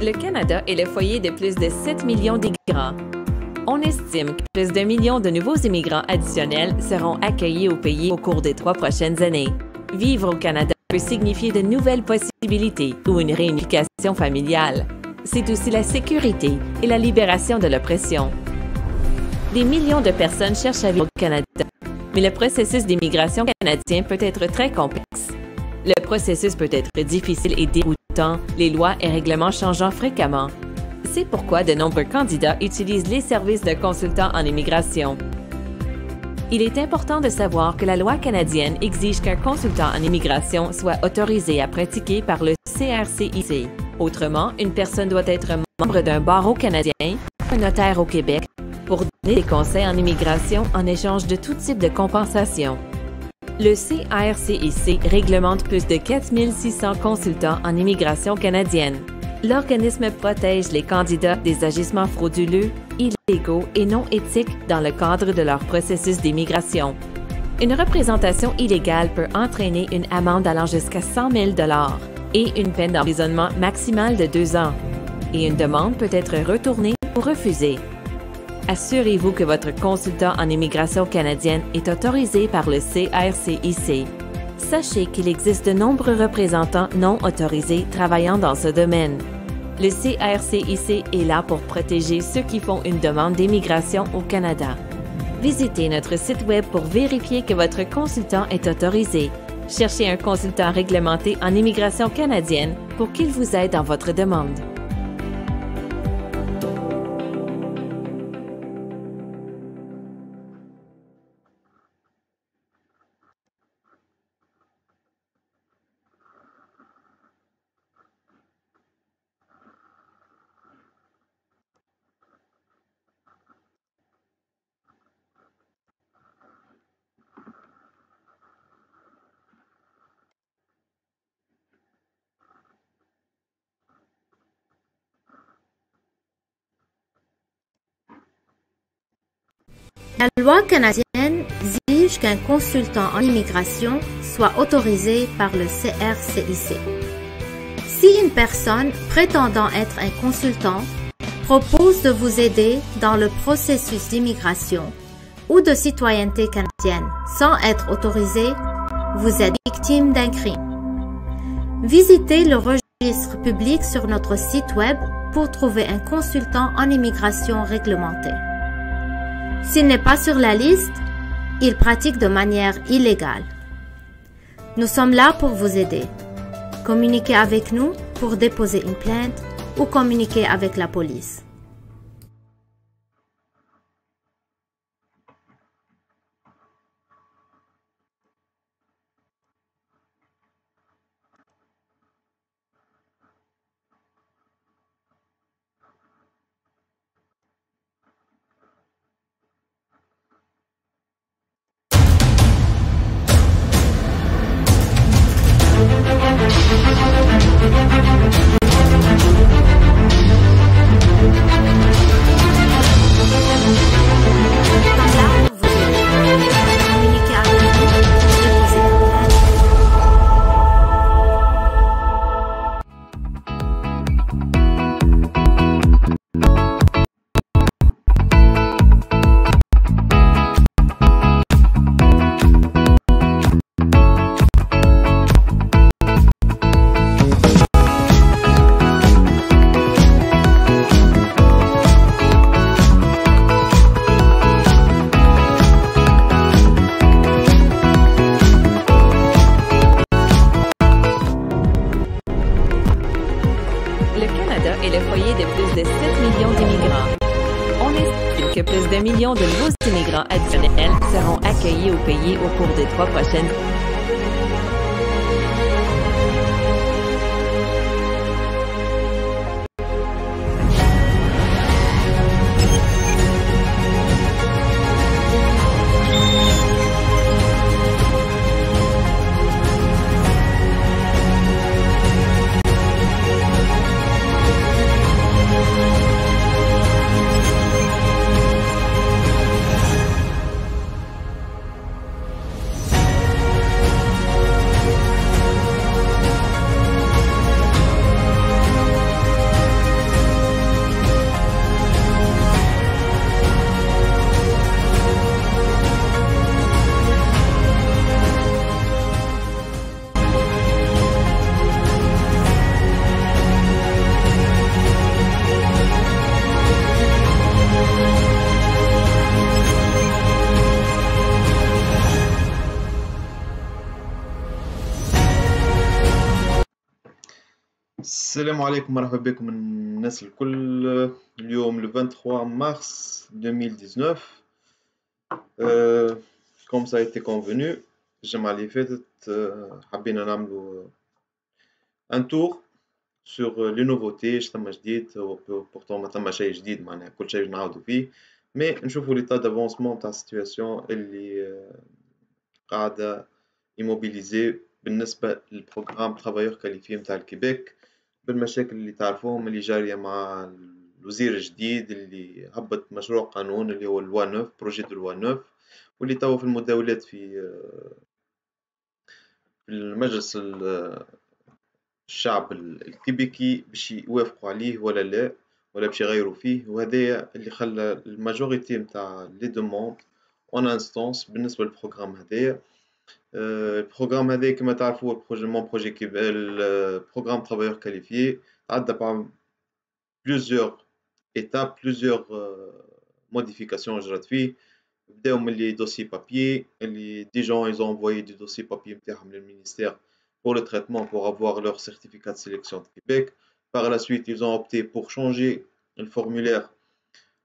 Le Canada est le foyer de plus de 7 millions d'immigrants. On estime que plus d'1 million de nouveaux immigrants additionnels seront accueillis au pays au cours des 3 prochaines années. Vivre au Canada peut signifier de nouvelles possibilités ou une réunification familiale. C'est aussi la sécurité et la libération de l'oppression. Des millions de personnes cherchent à vivre au Canada, mais le processus d'immigration canadien peut être très complexe. Le processus peut être difficile et déroutant, les lois et règlements changeant fréquemment. C'est pourquoi de nombreux candidats utilisent les services de consultants en immigration. Il est important de savoir que la loi canadienne exige qu'un consultant en immigration soit autorisé à pratiquer par le CRCIC. Autrement, une personne doit être membre d'un barreau canadien, un notaire au Québec, pour donner des conseils en immigration en échange de tout type de compensation. Le CRCIC réglemente plus de 4 600 consultants en immigration canadienne. L'organisme protège les candidats des agissements frauduleux, illégaux et non éthiques dans le cadre de leur processus d'immigration. Une représentation illégale peut entraîner une amende allant jusqu'à 100 000 $ et une peine d'emprisonnement maximale de 2 ans. Et une demande peut être retournée ou refusée. Assurez-vous que votre consultant en immigration canadienne est autorisé par le CRCIC. Sachez qu'il existe de nombreux représentants non autorisés travaillant dans ce domaine. Le CRCIC est là pour protéger ceux qui font une demande d'immigration au Canada. Visitez notre site Web pour vérifier que votre consultant est autorisé. Cherchez un consultant réglementé en immigration canadienne pour qu'il vous aide dans votre demande. La loi canadienne exige qu'un consultant en immigration soit autorisé par le CRCIC. Si une personne prétendant être un consultant propose de vous aider dans le processus d'immigration ou de citoyenneté canadienne sans être autorisé, vous êtes victime d'un crime. Visitez le registre public sur notre site Web pour trouver un consultant en immigration réglementé. S'il n'est pas sur la liste, il pratique de manière illégale. Nous sommes là pour vous aider. Communiquez avec nous pour déposer une plainte ou communiquer avec la police. Est le foyer de plus de 7 millions d'immigrants. On estime que plus d'1 million de nouveaux immigrants additionnels seront accueillis au pays au cours des 3 prochaines années. السلام عليكم، مرحبا بكم الناس الكل. اليوم le 23 mars 2019. Comme ça a été convenu الجمعة اللي فاتت حبينا نعملوا un tour sur les nouveautés. اش ثما جديد؟ pourtant ما ثما شيء جديد، معناها كل شيء نعاودوا فيه، مي نشوفوا l'état d'avancement تاع السيتواسيون اللي قاعدة immobilisée بالنسبة للبروغرام ترافايور كاليفي متاع الكيبيك، بالمشاكل اللي تعرفوهم اللي جارية مع الوزير الجديد اللي هبط مشروع قانون اللي هو اللوا 9 بروجي دو لوا 9، واللي توا في المداولات في المجلس الشعب الكيبيكي باش يوافقوا عليه ولا لا، ولا باش يغيروا فيه. وهذايا اللي خلى الماجوريتي متاع لي دوموند اون انستونس بالنسبة للبروغرام هذايا. البروغرام هذا كما تعرفوا بروجي البروغرام ترافايور كاليفيي تعدى par plusieurs étapes, plusieurs modifications جرات فيه. بداو من لي دوسي بابيي اللي دي جون ils ont envoyé des dossiers papier نتاعهم للمينيستère pour le traitement pour avoir leur certificat de sélection de Québec. Par la suite ils ont opté pour changer le formulaire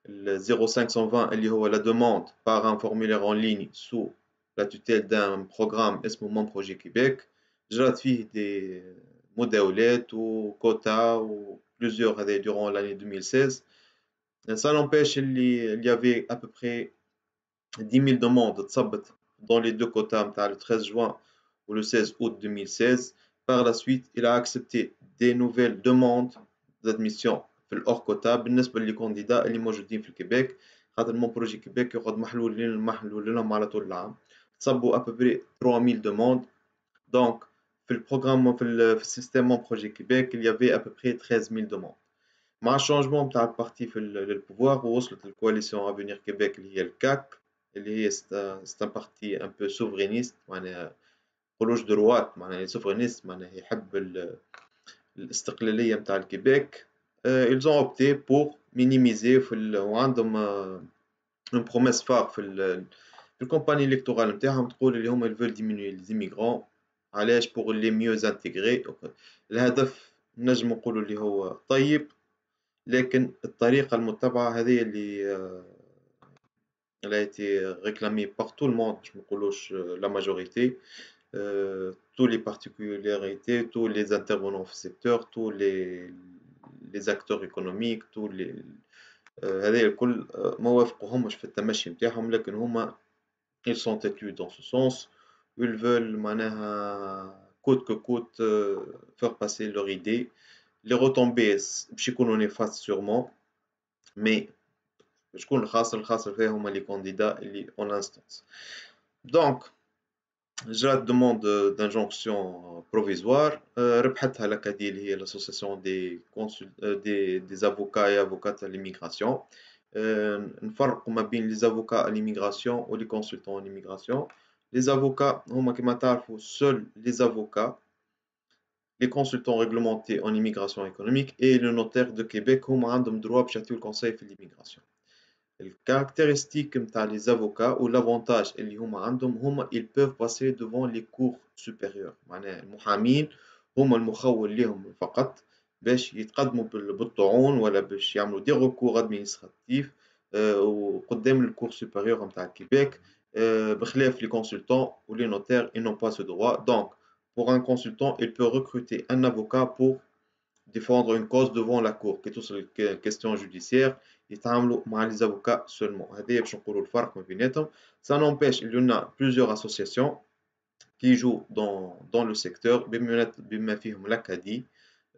le 0520 اللي هو la demande par un formulaire en ligne sous la tutelle d'un programme اسمه Mon Projet Québec. جرات فيه دي مداولات وكوتا و plusieurs هذا durant l'année 2016. Ça n'empêche il y avait à peu près 10 000 demandes تصبت dans les deux quotas متاع le 13 juin ou le 16 août 2016. Par la suite il a accepté des nouvelles demandes d'admission في الأور كوتا بالنسبة للكانديدا اللي موجودين في الكيبيك، خاطر مون بروجي كيبيك يقعد محلول لهم على طول العام. تصبوا أبوبري 3000 demandes. دونك في البروغرام في السيستم مون بروجي كيبيك il y avait à peu près 13 000 demandes. مع الشونجمون متاع البارتي في البوفوار ووصلت الكواليسيون افونير كيبيك اللي هي الكاك، اللي هي سي ان بارتي ان بو سوفرينيست، معناها خروج دروات، معناها سوفرينيست، معناها يحب الاستقلالية متاع الكيبيك. ils ont opté pour minimiser وعندهم une promesse phare في الكومباني الكتورال نتاعهم تقول اللي هما ils veulent diminuer les immigrants. علاش؟ pour les mieux intégrer. الهدف نجم نقولوا اللي هو طيب، لكن الطريقة المتبعة هذه اللي elle a été réclamée par tout le monde، باش منقولوش la majorité. Tous les particularités, tous les intervenants في السيكتور، tous les acteurs économiques، tous les هذا الكل ما وافقوهمش في التمشي نتاعهم، لكن هما ils sont têtus dans ce sens. Ils veulent معناها coûte que coûte faire passer leur idée. Les retombées باش يكونوا néfastes sûrement، mais شكون الخاسر فيها هما لي كانديدا اللي اون انستانس. دونك جات دوموند دانجونكسيون بروفيزوار، ربحتها لاكادي اللي هي لاسوسياسيون دي افوكا اي افوكات تاع ليميغراسيون. نفرقوا ما بين لي افوكا ليميغراسيون و لي كونسلتون ليميغراسيون. لي افوكا هما كما تعرفوا سول لي افوكا، les consultants réglementés en immigration économique et le notaire de Québec هما عندهم droit باش يعطيو الكونساي في l'immigration. الكارactéristique نتاع les avocats ou l'avantage اللي هما عندهم هما ils peuvent passer devant les cours supérieures، معناها المحامين هما المخول ليهم فقط باش يتقدموا بالطعون ولا باش يعملوا دي recours administratifs وقدام الكور سوبيريور نتاع الكيبيك، بخلاف les consultants ou les notaires ils n'ont pas ce droit. Donc pour un consultant il peut recruter un avocat pour défendre une cause devant la cour كي توصل question judiciaire يتعاملوا مع les avocats seulement. هذايا باش نقولوا الفرق ما بيناتهم. Ça n'empêche il y en a plusieurs associations qui jouent dans le secteur بما فيهم l'ACADI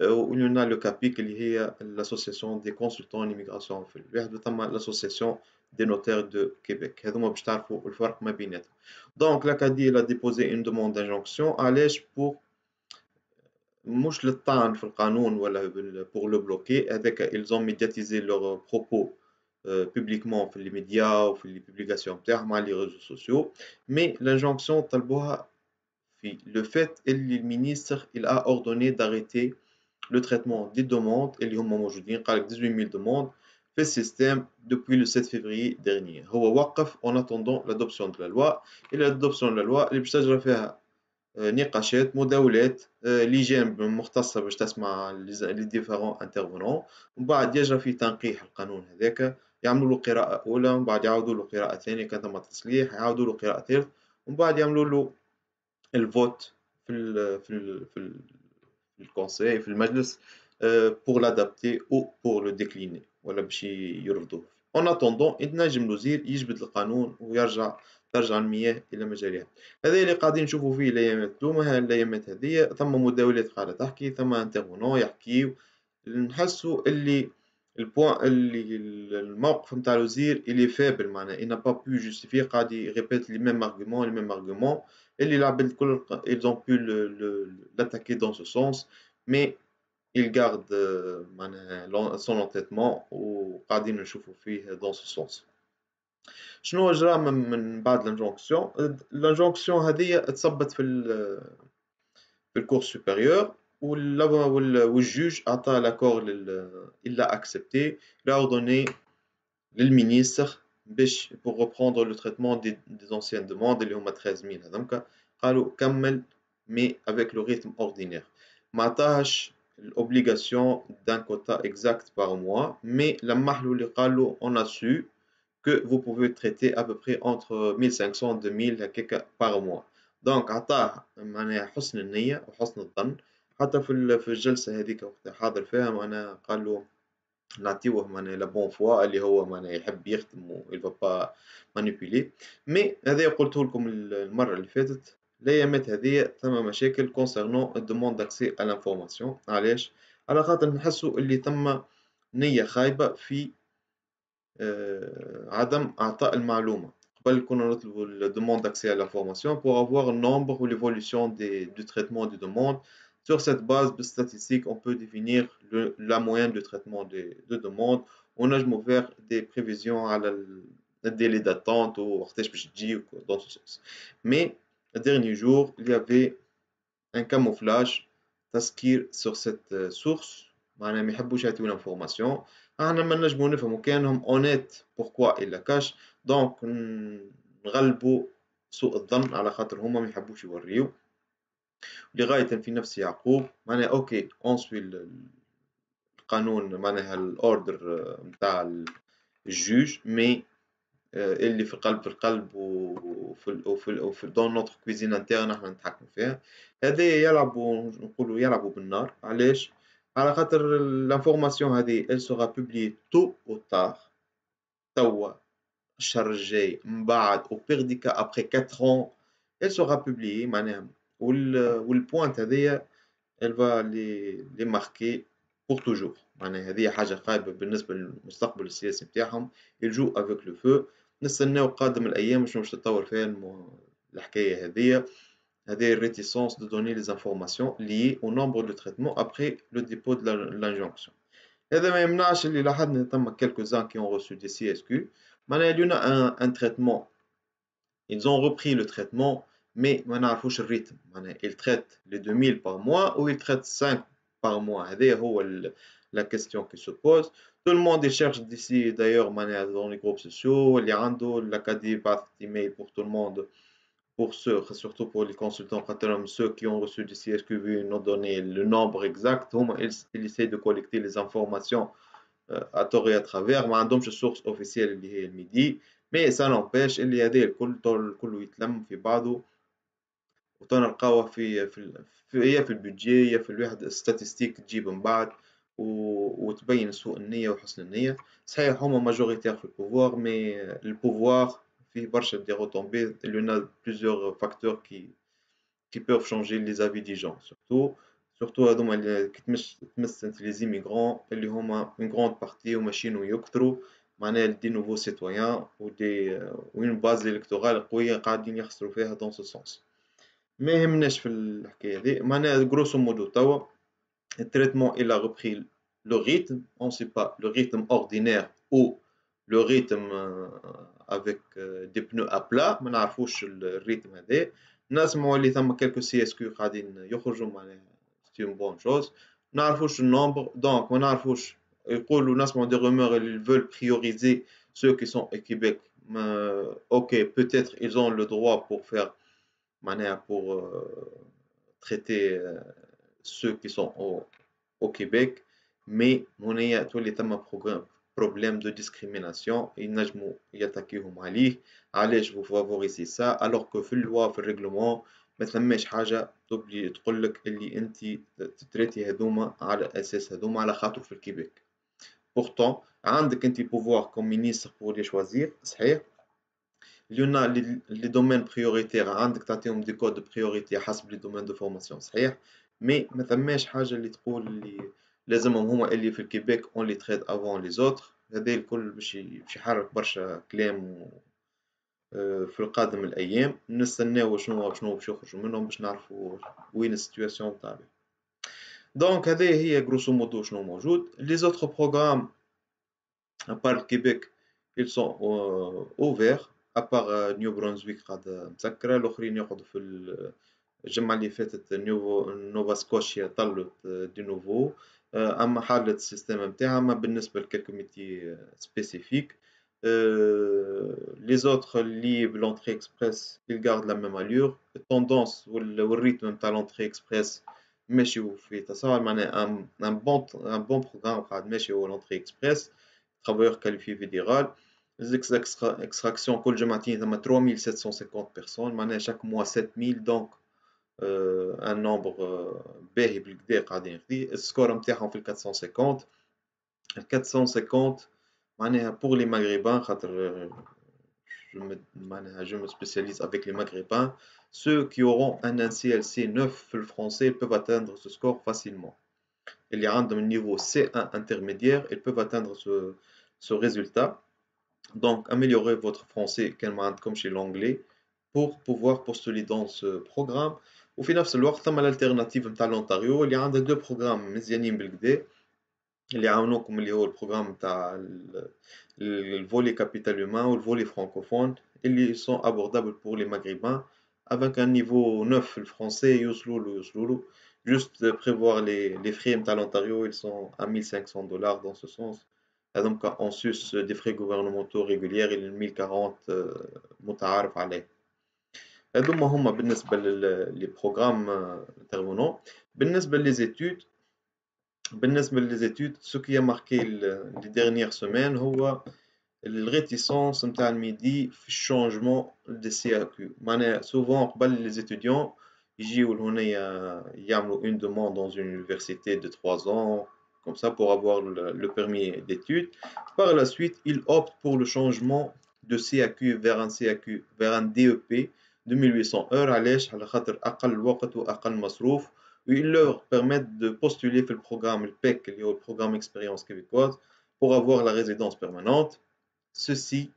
و il y en a le CAPIC اللي هي l'association des consultants en immigration في الواحد، وثم l'association des notaires de Québec. هذوما باش تعرفوا الفرق ما بيناتهم. Donc l'ACADI elle a déposé une demande d'injonction علاش؟ pour مش للطعن في القانون ولا pour le bloquer. هذاك ils ont médiatisé leurs propos publiquement في les médias وفي les publications نتاعهم على les réseaux sociaux. Mais l'injonction طلبوها في le fait اللي المينيستر il a ordonné d'arrêter le traitement des demandes اللي هما موجودين، قالك 18000 demandes في السيستم depuis le 7 février dernier. هو وقف en attendant l'adoption de la loi. et l'adoption de la loi اللي باش تجرى فيها نقاشات مداولات لجان مختصة باش تسمع لي ديفيرون انترفونون، ومن بعد يجرى في تنقيح القانون هذاك، يعملوا له قراءة أولى، ومن بعد يعاودوا له قراءة ثانية كان ثم تصليح، يعاودوا له قراءة ثالث، ومن بعد يعملوا له الفوت في الكونساي في المجلس pour l'adapter ou pour le décliner ولا باش يرفضوه. en attendant يتنجم الوزير يجبد القانون ترجع المياه إلى مجاريها. هذا اللي قاعدين نشوفوا فيه الأيامات الدوما، الأيامات هذيا ثم مداولات قاعدة تحكي، ثم انترفونون يحكيو، نحسوا اللي اللي الموقف نتاع الوزير اللي فابل معناها il n'a pas pu justifier قاعد يريبيت les mêmes arguments اللي العباد الكل ils ont pu l'attaquer dans ce sens mais il garde معناها son entêtement وقاعدين نشوفوا فيه dans ce sens. شنو جرى من بعد الانجونكسيون هذه تصبت في الكور سوبيريور والجوج عطى لاكور il l'a accepté, il a ordonné للمينيستر باش pour reprendre le traitement des anciennes demandes اللي هما 13000 هذوك، قالوا كمل mais avec le rythme ordinaire. ما عطاهش l'obligation d'un quota exact par mois mais لمح له اللي قالوا on a su que vous pouvez traiter à peu près entre 1500 et 2000 هكاك par mois. دونك عطاه معناها حسن النية وحسن الظن، حتى في الجلسة هذيك وقت حاضر فيها معناها قال له نعطيوه معناها لا بون فوا اللي هو معناها يحب يخدم و il va pas manipuler. مي هذا قلته لكم المرة اللي فاتت، الأيامات هذيا ثم مشاكل concernant الدوموند d'accès à l'information. علاش؟ على خاطر نحسوا اللي ثم نية خايبة في عدم إعطاء المعلومة. قبل كنا نطلبوا le demande d'accès à l'information pour avoir le nombre ou l'évolution du traitement des demandes. Sur cette base de statistiques, on peut définir la moyenne de traitement de demandes. On a faire des prévisions à le délai d'attente ou dans ce sens. Mais le dernier jour, il y avait un camouflage تسكير sur cette source. معناها ما يحبوش يعطيو l'information. احنا ما نجمو نفهمو كانهم اونيت بوركوا إلا كاش، دونك نغلبوا سوء الظن على خاطر هما ما يحبوش يوريو لغاية في نفس يعقوب. معناها اوكي اون سوي القانون معناها الاوردر نتاع الجوج مي اللي في القلب وفي دون نوتر كويزين انترن احنا نتحكموا فيها. هذا نقولوا يلعبوا بالنار. علاش؟ على خاطر الانفورماسيون هذه elle sera publiée tôt ou tard، توا الشهر الجاي من بعد au pire des cas après 4 ans elle sera publiée معناها والبوينت هذيا elle va les marquer pour toujours. معناها هذه حاجة خايبة بالنسبة للمستقبل السياسي نتاعهم. ils jouent avec le feu. نستناو قادم الأيام شنو باش تتطور فيها الحكاية هذيا. هذه réticence de donner les informations liées au nombre de traitements après le dépôt de l'injonction. هذا ما يمنعش اللي لاحظنا ثم quelques-uns qui ont reçu des CSQ. معناها il y en a un traitement, ils ont repris le traitement mais ما نعرفوش الريتم. معناها ils traitent les 2000 par mois ou ils traitent 5 par mois. هذا هو la question qui se pose. Tout le monde cherche d'ici d'ailleurs معناها dans les groupes sociaux اللي عنده l'Acadie بعث email pour tout le monde, pour ceux, surtout pour les consultants, ceux qui ont reçu du CSQV, nous donner le nombre exact, ils essaient de collecter les informations à tort et à travers. ما عندهمش source officielle اللي هي الميدي، mais ça n'empêche اللي هذا الكل يتلم في بعضه وتلقاوه هي في البودجي، هي في الواحد ستاتستيك تجيب من بعد وتبين سوء النية وحسن النية. صحيح هما ماجوريتير في البوفوار، مي البوفوار فيه برشا دي retombées. Il y en a plusieurs facteurs qui peuvent changer les avis des gens, surtout هذوما اللي تمس les immigrants اللي هما une grande partie وماشيين ويكثروا معناها دي nouveaux citoyens une base électorale قوية قاعدين يخسروا فيها dans ce sens. ما يهمناش في الحكاية هذه. معناها grosso modo توا le traitement il a repris le rythme. On ne sait pas le rythme ordinaire ou le rythme avec des pneus à plat. ما نعرفوش الريتم هذا. نسمعوا اللي ثم quelques CSQ قاعدين يخرجوا معناها c'est une bonne chose. ما نعرفوش النومبر دونك ما نعرفوش. يقولوا نسمعوا des rumeurs ils veulent prioriser ceux qui sont au Québec. Ok peut-être ils ont le droit pour faire pour traiter ceux qui sont au Québec, mais هنايا تولي ثم problème de discrimination ينجموا يتكيهم عليه. علاش vous favorisez ça alors que في اللوا في الريغلومون ما ثماش حاجة تقول لك اللي انت تتريتي هذوما على اساس هذوما على خاطر في الكيبيك. pourtant عندك انت pouvoir comme ministre pour les choisir صحيح. Il y en a les domaines prioritaires عندك تعطيهم des codes de priorité حسب les domaines de formation صحيح. mais ما ثماش حاجة اللي تقول اللي لازمهم هما اللي في الكيبيك on les traite avant les autres. هذا الكل باش يحرك برشا كلام في القادم الأيام. نستناو شنو باش يخرجوا منهم باش نعرفوا وين السيتواسيون تاعنا. دونك هذه هي grosso modo شنو موجود. les autres programmes à part le Québec ils sont ouverts à part New Brunswick قاعدة مسكرة. الآخرين يقعدوا في الجمعة اللي فاتت نوفا سكوشيا طلت دي نوفو. أما حالة السيستم متاعها ما بالنسبة لكلكو ميتي سبيسيفيك. les autres liés l'entrée express ils gardent la même allure. التوندونس والريتم نتاع l'entrée express ماشي في تصاعد. معناها un bon programme قاعد ماشي هو l'entrée express travailleurs qualifiés fédéral. les extractions كل جمعتين ثما 3750 personnes معناها chaque mois 7000 donc un nombre باهي بالكدا قاعدين يخدي. السكور نتاعهم في 450. 450 معناها pour les maghrébins خاطر je me spécialise avec les maghrébins. Ceux qui auront un NCLC 9 في الفرنسي ils peuvent atteindre ce score facilement. اللي عندهم niveau C1 intermédiaire ils peuvent atteindre ce résultat. Donc améliorer votre français comme chez l'anglais pour pouvoir postuler dans ce programme. وفي نفس الوقت ثم الالتيرناتيف نتاع لونتاريو اللي عندها دو بروغرام مزيانين بالكدا اللي يعاونوكم اللي هو البروغرام نتاع الفولي كابيتال هيومان والفولي فرانكوفون اللي sont abordables pour les maghrébins avec un niveau 9 في الفرنسي يوصلوا له. juste prévoir les frais نتاع لونتاريو ils sont à $1500 dans ce sens. هذوك en sus des frais gouvernementaux réguliers اللي 1040 متعارف عليه. هذوما هما بالنسبة لي بروغرام انترفونون. بالنسبة les études ce qui a marqué les dernières semaines هو الريتيسونس نتاع الميدي في الشونجمون دي سي ا كيو. معناها سوفون قبل les étudiants يجيو لهنايا يعملوا une demande dans une université de 3 ans comme ça pour avoir le permis d'études. Par la suite ils optent pour le changement de CAQ vers un CAQ vers un DEP de 1800 heures. علاش على خاطر أقل وقت وأقل مصروف. ils leur permettent de postuler في programme PEC اللي هو le programme expérience québécoise pour avoir la résidence permanente. Ceci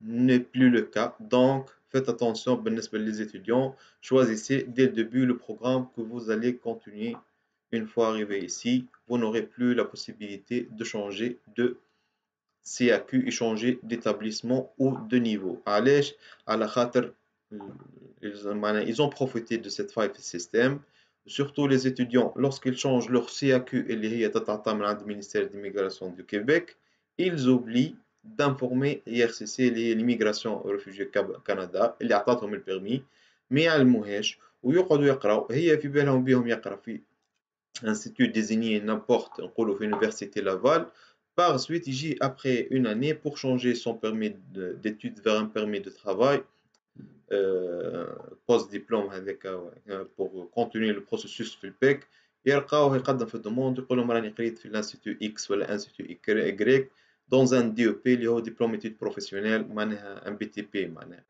n'est plus le cas, donc faites attention بالنسبة les étudiants. Choisissez dès le début le programme que vous allez continuer. Une fois arrivé ici, vous n'aurez plus la possibilité de changer de CAQ et changer d'établissement ou de niveau. علاش على خاطر ils ont profité de cette faille du système. Surtout les étudiants lorsqu'ils changent leur CAQ اللي هي تتعطى من عند ministère d'immigration du Québec ils oublient d'informer IRCC اللي هي l'immigration réfugiés Canada اللي عطاتهم البيرمي ما يعلموهاش ويقعدوا يقراو. هي في بالهم بهم يقرا في institut désigné n'importe نقولوا في université Laval. Par suite يجي après une année pour changer son permis d'études vers un permis de travail post-diplôme avec pour continuer le processus في البيك. يلقاوه يقدم في الدوموند يقول لهم راني قريت في الانستيتو اكس ولا انستيتو Y dans un DEP اللي هو diplôme études professionnelles معناها un BTP معناها.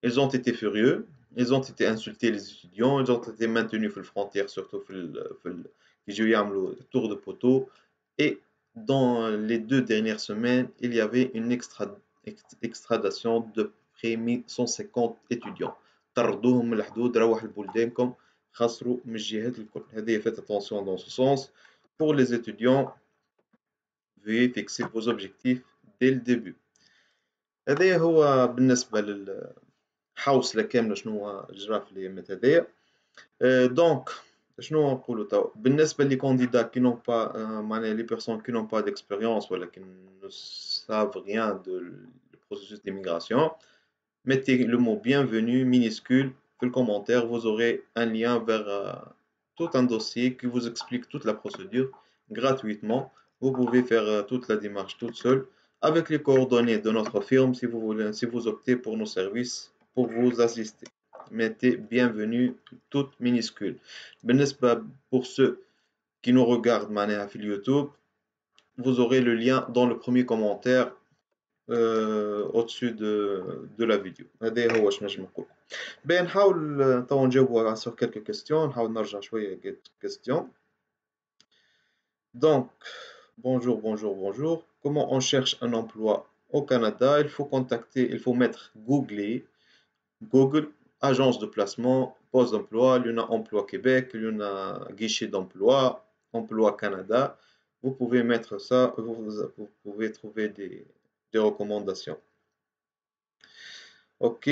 Ils ont été furieux, ils ont été insultés les étudiants, ils ont été maintenus في الفrontière surtout في يجيو يعملوا tour de poteau. Et dans les 2 dernières semaines il y avait une extradation de près 150 étudiants. طردوهم من الحدود روح لبلدانكم خسروا من الجهات الكل. هذه faites attention dans ce sens. Pour les étudiants veuillez fixer vos objectifs dès le début. هذا هو بالنسبة للحوصلة كاملة شنو هو جرى في الأيامات هذيا. دونك شنو نقولوا تو بالنسبة لي candidats qui n'ont pas معناها les personnes qui n'ont pas d'expérience ولا qui ne savent rien de le processus d'immigration. Mettez le mot bienvenue minuscule le commentaire, vous aurez un lien vers tout un dossier qui vous explique toute la procédure gratuitement. Vous pouvez faire toute la démarche toute seule avec les coordonnées de notre firme si vous voulez, si vous optez pour nos services pour vous assister. Mettez bienvenue toute minuscule. Pour ceux qui nous regardent معناها في YouTube, vous aurez le lien dans le premier commentaire au-dessus de la vidéo. هذا هو شنو نجم نقول. بين نحاول تو نجاوبوا sur quelques questions, نحاول نرجع شوية quelques questions. Donc, bonjour. Comment on cherche un emploi au Canada? Il faut mettre Google, agence de placement, poste d'emploi, il y en a Emploi Québec, il y en a guichet d'emploi, Emploi Canada. Vous pouvez mettre ça, vous pouvez trouver des recommandations. Ok,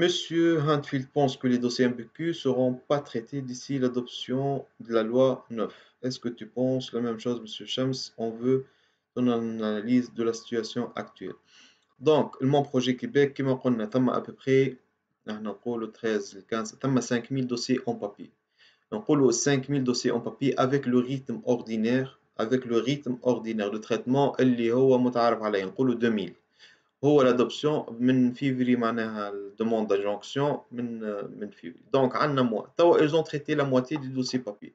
Monsieur Huntfield pense que les dossiers MPQ ne seront pas traités d'ici l'adoption de la loi 9. Est-ce que tu penses la même chose, Monsieur Shams? On veut ton analyse de la situation actuelle. Donc, mon projet Québec, كما قلنا ثم à peu près نحن نقولوا 13 15 ثم 5000 dossiers en papier. نقولوا 5000 dossiers en papier avec le rythme ordinaire de traitement اللي هو متعارف عليه نقولوا 2000. هو l'adoption من février معناها demande d'injonction من février. Donc عندنا mois. توا ils ont traité la moitié du dossier papier.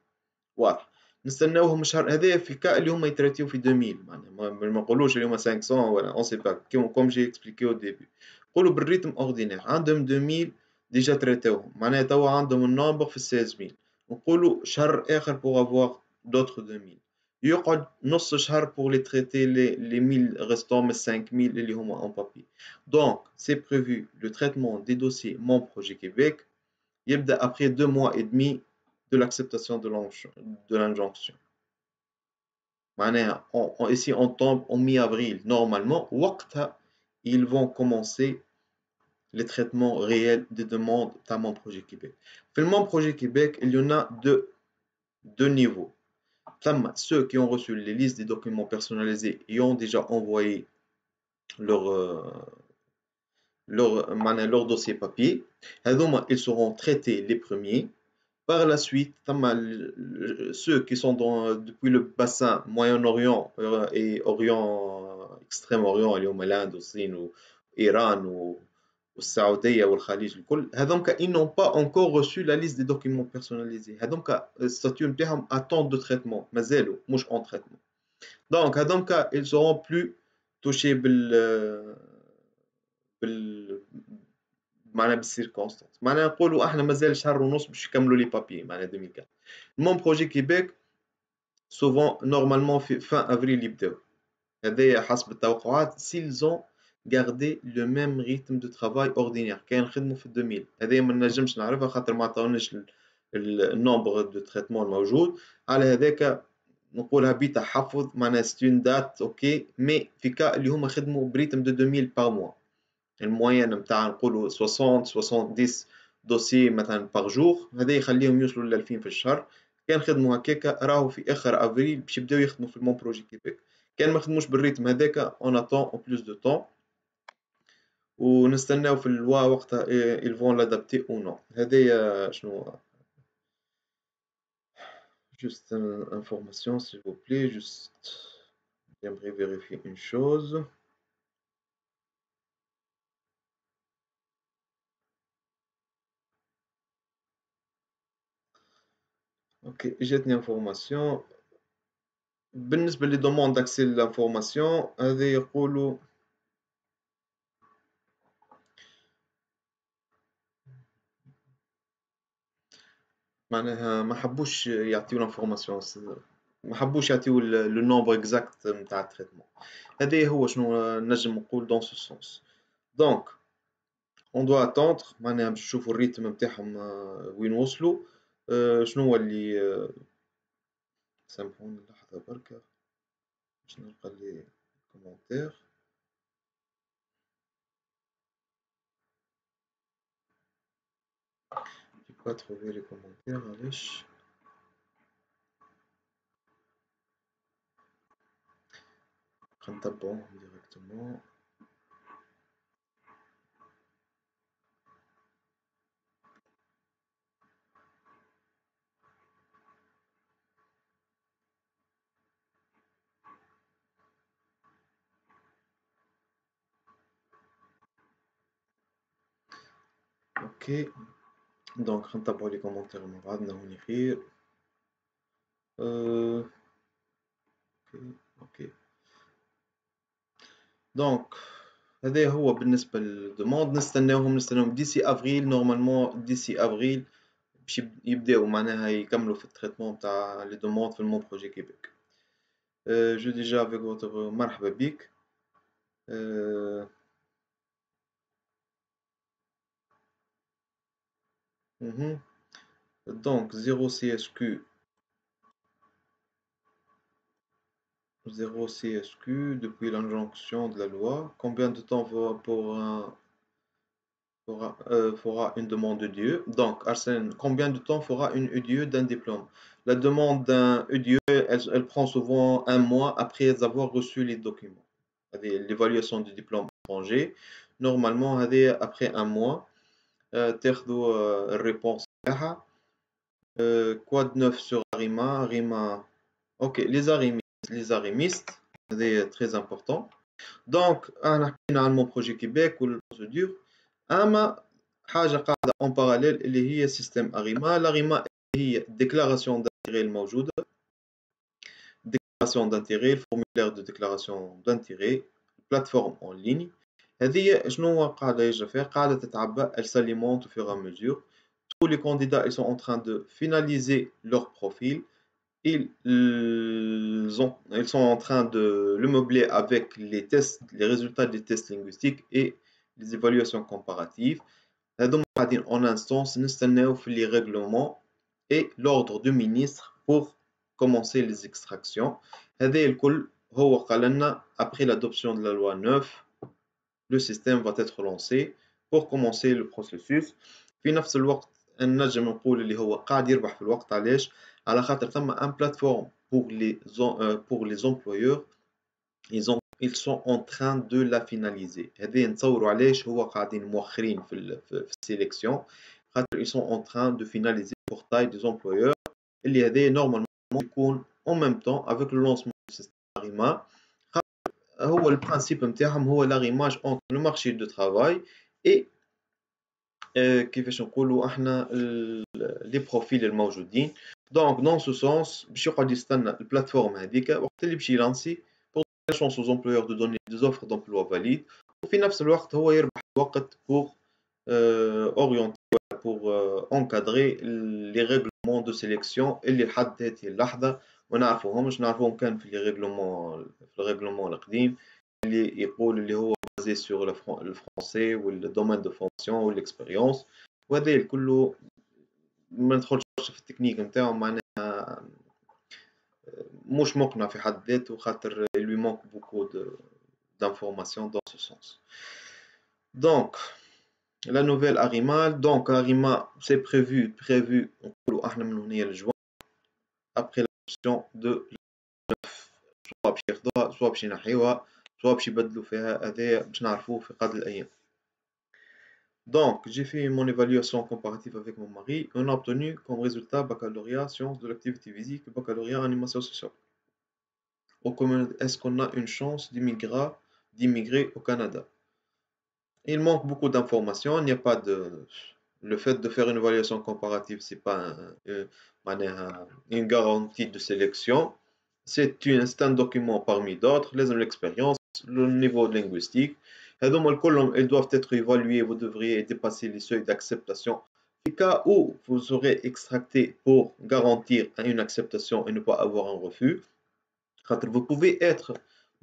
واضح. نستناوهم الشهر هذايا في الكا اللي هما يتراتيو في 2000 معناها ما نقولوش اللي هما 500 ولا اون سي با كوم جي اكسبليكي او ديبي. نقولوا بالريتم اوردينير عندهم 2000 ديجا تراتاوهم معناها توا عندهم النومبر في 16000. نقولوا شهر اخر بوغ افواغ دوتر 2000. يقعد نص شهر pour les traiter les 1000 restants mais 5000 اللي هما en papier. Donc c'est prévu le traitement des dossiers Mon Projet Québec يبدأ après 2 mois et demi de l'acceptation de l'injonction. Ici, on tombe en mi-avril. Normalement, ils vont commencer les traitements réels des demandes à Mon Projet Québec. Dans Mon Projet Québec, il y en a deux niveaux. Ceux qui ont reçu les listes des documents personnalisés et ont déjà envoyé leur dossier papier, ils seront traités les premiers. Par la suite, ceux qui sont depuis le bassin Moyen-Orient et Extrême-Orient, اليوم l'Inde, الصين وإيران والسعودية والخليج الكل هذوك ils n'ont pas encore reçu la liste des documents personnalisés. هذوك الستاتيو نتاعهم attente de traitement مازالوا مش en traitement. Donc هذوك ils seront plus touchés بال معناها بالسيركونستانس معناها نقولوا احنا مازال شهر ونص باش يكملوا لي بابي معناها 2004. مون بروجي كيبيك سوفون نورمالمون في فان افريل يبداو هذايا حسب التوقعات سيلزون غاردي لو ميم ريتم دو ترافاي اوردينير كان نخدموا في 2000 هذايا ما نجمش نعرفها خاطر ما عطاونيش النومبر دو تريتمون الموجود على هذاك نقولها بتحفظ معناها ستون دات اوكي مي في كا اللي هما خدموا بريتم دو 2000 باغ موا الموين نتاع نقولوا 60 70 دوسي مثلا باغ جور هذا يخليهم يوصلوا ل 2000 في الشهر. كان خدموا هكاكا راهو في اخر افريل باش يبداو يخدموا في المون بروجي كيبيك. كان ما خدموش بالريتم هذاك اون اتون او بلوس دو طون ونستناو في اللوا وقتها ils vont l'adapter ou non. هذايا شنو juste une information s'il vous plaît, juste j'aimerais vérifier une chose. Ok, جاتني information. بالنسبة لي دوموند d'accès للانفورماسيون هذا يقولوا معناها ما حبوش يعطيو الانفورماسيون ما حبوش يعطيو لو نومبر اكزاكت نتاع التريتمون. هذا هو شنو نجم نقول دون سو سونس. دونك اون دو اتوندر معناها باش نشوفوا الريتم نتاعهم وين وصلوا. شنو هو اللي سامحوني لحظة بركة باش نلقى لي كومونتير. J'ai pas trouvé les commentaires, معليش. نتبعوهم ديريكتومون. اوكي دونك نتبعوا لي كومونتير مع بعضنا هوني خير. اوكي دونك هذا هو بالنسبة للدوموند. نستناوهم ديسي افريل، نورمالمون ديسي افريل باش يبداو معناها يكملوا في التريتمون تاع لي دوموند في المون بروجي كيبيك. جو ديجا افيك فوتر مرحبا بك. Donc 0 CSQ 0 CSQ depuis l'injonction de la loi. Combien de temps fera une demande EDIE? Donc Arsène, combien de temps fera une EDIE d'un diplôme? La demande d'un EDIE, elle prend souvent un mois après avoir reçu les documents. L'évaluation du diplôme étranger, normalement après un mois تاخذوا الريبونس تاعها. quoi de neuf sur Arima? Ok, les arimistes, c'est très important. Donc انا حكينا عن mon projet Québec والبروسيدور. اما حاجه قاعده en parallèle اللي هي سيستم Arima هي déclaration d'intérêt الموجوده. déclaration d'intérêt, formulaire de déclaration d'intérêt, plateforme en ligne. هذه شنو قاعده يجري فيها؟ قاعده تتعبى، elle s'alimente au fur et à mesure. Tous les candidats ils sont en train de finaliser leur profil. Ils sont en train de le meubler avec les tests, les résultats des tests linguistiques et les évaluations comparatives. En instance, nous les règlements et l'ordre du ministre pour commencer les extractions. Après l'adoption de la loi 9, le système va être lancé pour commencer le processus. في نفس الوقت نجم نقول اللي هو قاعد يربح في الوقت. علاش؟ على خاطر ثم un plateforme pour les employeurs. Ils sont en train de la finaliser. هذه نتصوروا علاش هو قاعدين مؤخرين في السيليكسيون، خاطر ils sont en train de finaliser le portail des employeurs اللي هذا normalement يكون en même temps avec le lancement du système Arima. هو البرانسيب نتاعهم هو l'arrimage entre le marché du travail et كيفاش نقولوا احنا لي بروفيل الموجودين. دونك دون سو سونس باش يقعد يستنى البلاتفورم هذيك وقت اللي باش يلانسي pour donner la chance aux employeurs de donner des offres d'emploi valides. وفي نفس الوقت هو يربح الوقت pour orienter pour encadrer les règlements de sélection اللي لحد هذه اللحظه ما نعرفوهم كان في الريغلومون القديم اللي يقول اللي هو basé sur le français ou le domaine de fonction ou l'expérience. وهذا الكل ما ندخلش في التكنيك نتاعو، معناها مش مقنع في حد ذاته خاطر il lui manque beaucoup d'informations dans ce sens. Donc la nouvelle Arima, donc Arima c'est prévu نقولوا احنا من هنا لجوان après l'adoption de soit باش ياخذوها soit باش ينحيوها soit باش يبدلوا فيها، هذا باش نعرفوه في قادم الأيام. Donc j'ai fait mon évaluation comparative avec mon mari. On a obtenu comme résultat baccalauréat sciences de l'activité physique et baccalauréat animation sociale. Est-ce qu'on a une chance d'immigrer au Canada? Il manque beaucoup d'informations. Il n'y a pas de... Le fait de faire une évaluation comparative, c'est pas une garantie de sélection. C'est un document parmi d'autres. L'expérience, le niveau linguistique. Ils doivent être évalués. Vous devriez dépasser les seuils d'acceptation. Au cas où vous aurez extracté pour garantir une acceptation et ne pas avoir un refus, vous pouvez être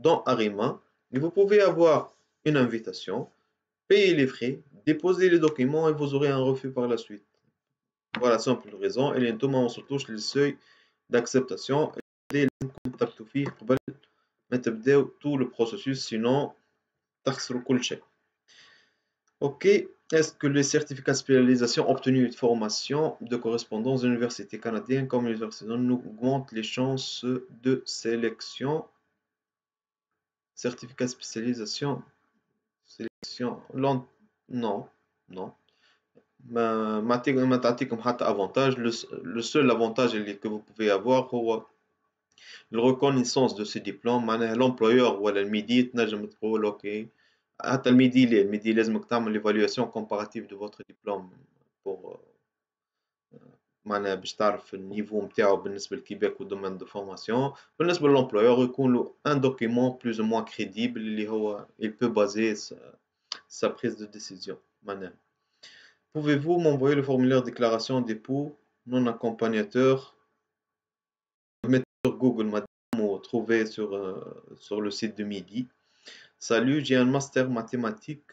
dans Arima, mais vous pouvez avoir une invitation, payer les frais, déposer les documents et vous aurez un refus par la suite. Voilà, simple raison. Et tout le monde se touche les seuils d'acceptation. تثبتوا فيه قبل ما تبداو tout le processus, sinon تخسروا كل شيء. Ok, est-ce que les certificats de spécialisation obtenus de formation de correspondance de l'université canadienne comme l'université nous augmentent les chances de sélection? Certificat de spécialisation non ما تعطيكم حتى avantage. Le seul avantage que vous pouvez avoir هو la reconnaissance de ces diplômes. معناها l'employeur ولا الميدي تنجم تقول اوكي حتى الميدي لازمك تعمل l'évaluation comparative de votre diplôme pour معناها باش تعرف النيفو نتاعو بالنسبة لكيباك والدومين دو فورماسيون. بالنسبة للامبلويور يكون له ان دوكيمون بلوز او موان كريديبل اللي هو il peut baser sa prise de décision معناها. Pouvez-vous m'envoyer le formulaire de déclaration d'époux non accompagnateur? Mettez sur Google madame ou trouvez sur le site de Midi. Salut, j'ai un master mathématique,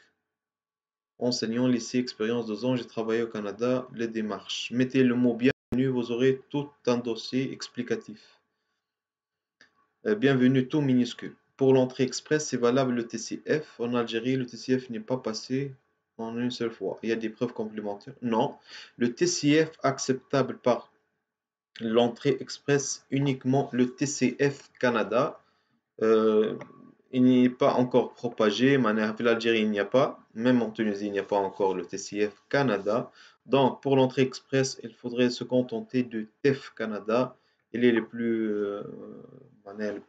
enseignant lycée, expérience 2 ans, j'ai travaillé au Canada, les démarches. Mettez le mot bienvenue, vous aurez tout un dossier explicatif. Bienvenue, tout minuscule. Pour l'entrée express, c'est valable le TCF. En Algérie, le TCF n'est pas passé en une seule fois. Il y a des preuves complémentaires? Non. Le TCF acceptable par l'entrée express, uniquement le TCF Canada. Il n'est pas encore propagé. L'Algérie, il n'y a pas. Même en Tunisie, il n'y a pas encore le TCF Canada. Donc, pour l'entrée express, il faudrait se contenter de TEF Canada. Il est le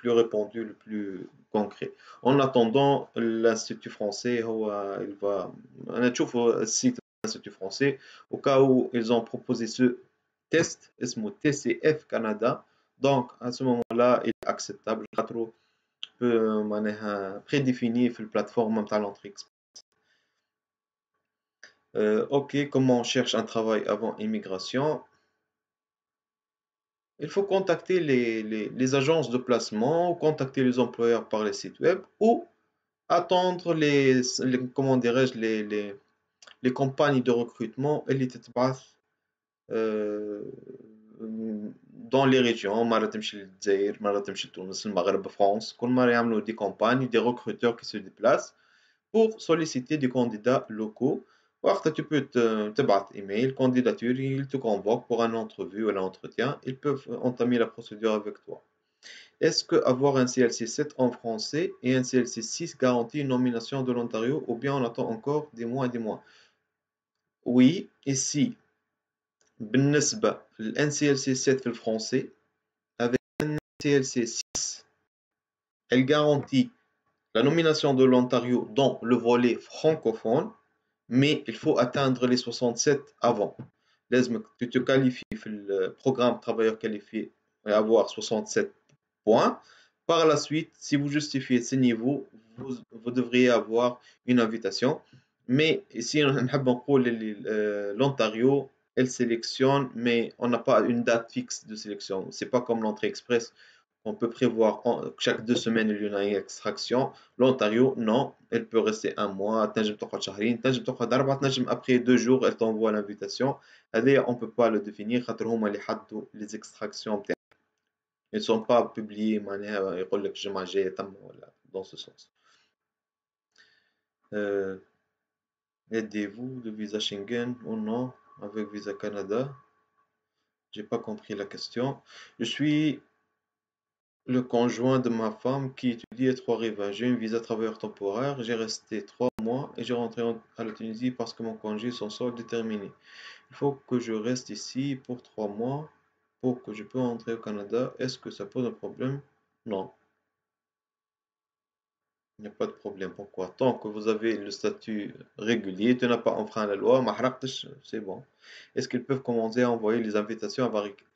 plus répandu, le plus concret. En attendant, l'Institut français, il va. On a toujours le site de l'Institut français. Au cas où ils ont proposé ce test, TCF Canada. Donc, à ce moment-là, il est acceptable. Prédéfini sur la plateforme de l'entrée express. Ok, comment on cherche un travail avant immigration? Il faut contacter les agences de placement ou contacter les employeurs par les sites web ou attendre comment dirais-je, les compagnies de recrutement et les dans les régions, مرة تمشي للجزائر، مرة تمشي لتونس، المغرب، France, كل مرة يعملوا des campagnes, des recruteurs qui se déplacent pour solliciter des candidats locaux. وقتها tu peux تبعت email, candidature, ils te convoquent pour un entrevue ou un entretien. Ils peuvent entamer la procédure avec toi. Est-ce que avoir un CLC 7 en français et un CLC 6 garantit une nomination de l'Ontario ou bien on attend encore des mois et des mois? Oui, ici, بالنسبة لل NCLC 7 في الفرنسي avec NCLC 6 elle garantit la nomination de l'Ontario dans le volet francophone, mais il faut atteindre les 67 avant. لازمك tu te qualifies في le programme travailleur qualifié et avoir 67 points. Par la suite, si vous justifiez ces niveaux, vous devriez avoir une invitation. Mais ici, l'Ontario, elle sélectionne, mais on n'a pas une date fixe de sélection. C'est pas comme l'entrée express. On peut prévoir chaque 2 semaines il y a une extraction. L'Ontario, non, elle peut rester un mois. Après 2 jours, elle t'envoie l'invitation. On ne peut pas le définir. Les extractions ils ne sont pas publiés dans ce sens. Aidez-vous de visa Schengen ou non avec visa Canada? J'ai pas compris la question. Je suis le conjoint de ma femme qui étudie à Trois-Rivières. J'ai un visa travailleur temporaire. J'ai resté 3 mois et j'ai rentré à la Tunisie parce que mon congé son solde est terminé. Il faut que je reste ici pour 3 mois pour que je puisse rentrer au Canada. Est-ce que ça pose un problème? Non. Il n'y a pas de problème. Pourquoi? Tant que vous avez le statut régulier, tu n'as pas enfreint la loi, c'est bon. Est-ce qu'ils peuvent commencer à envoyer les invitations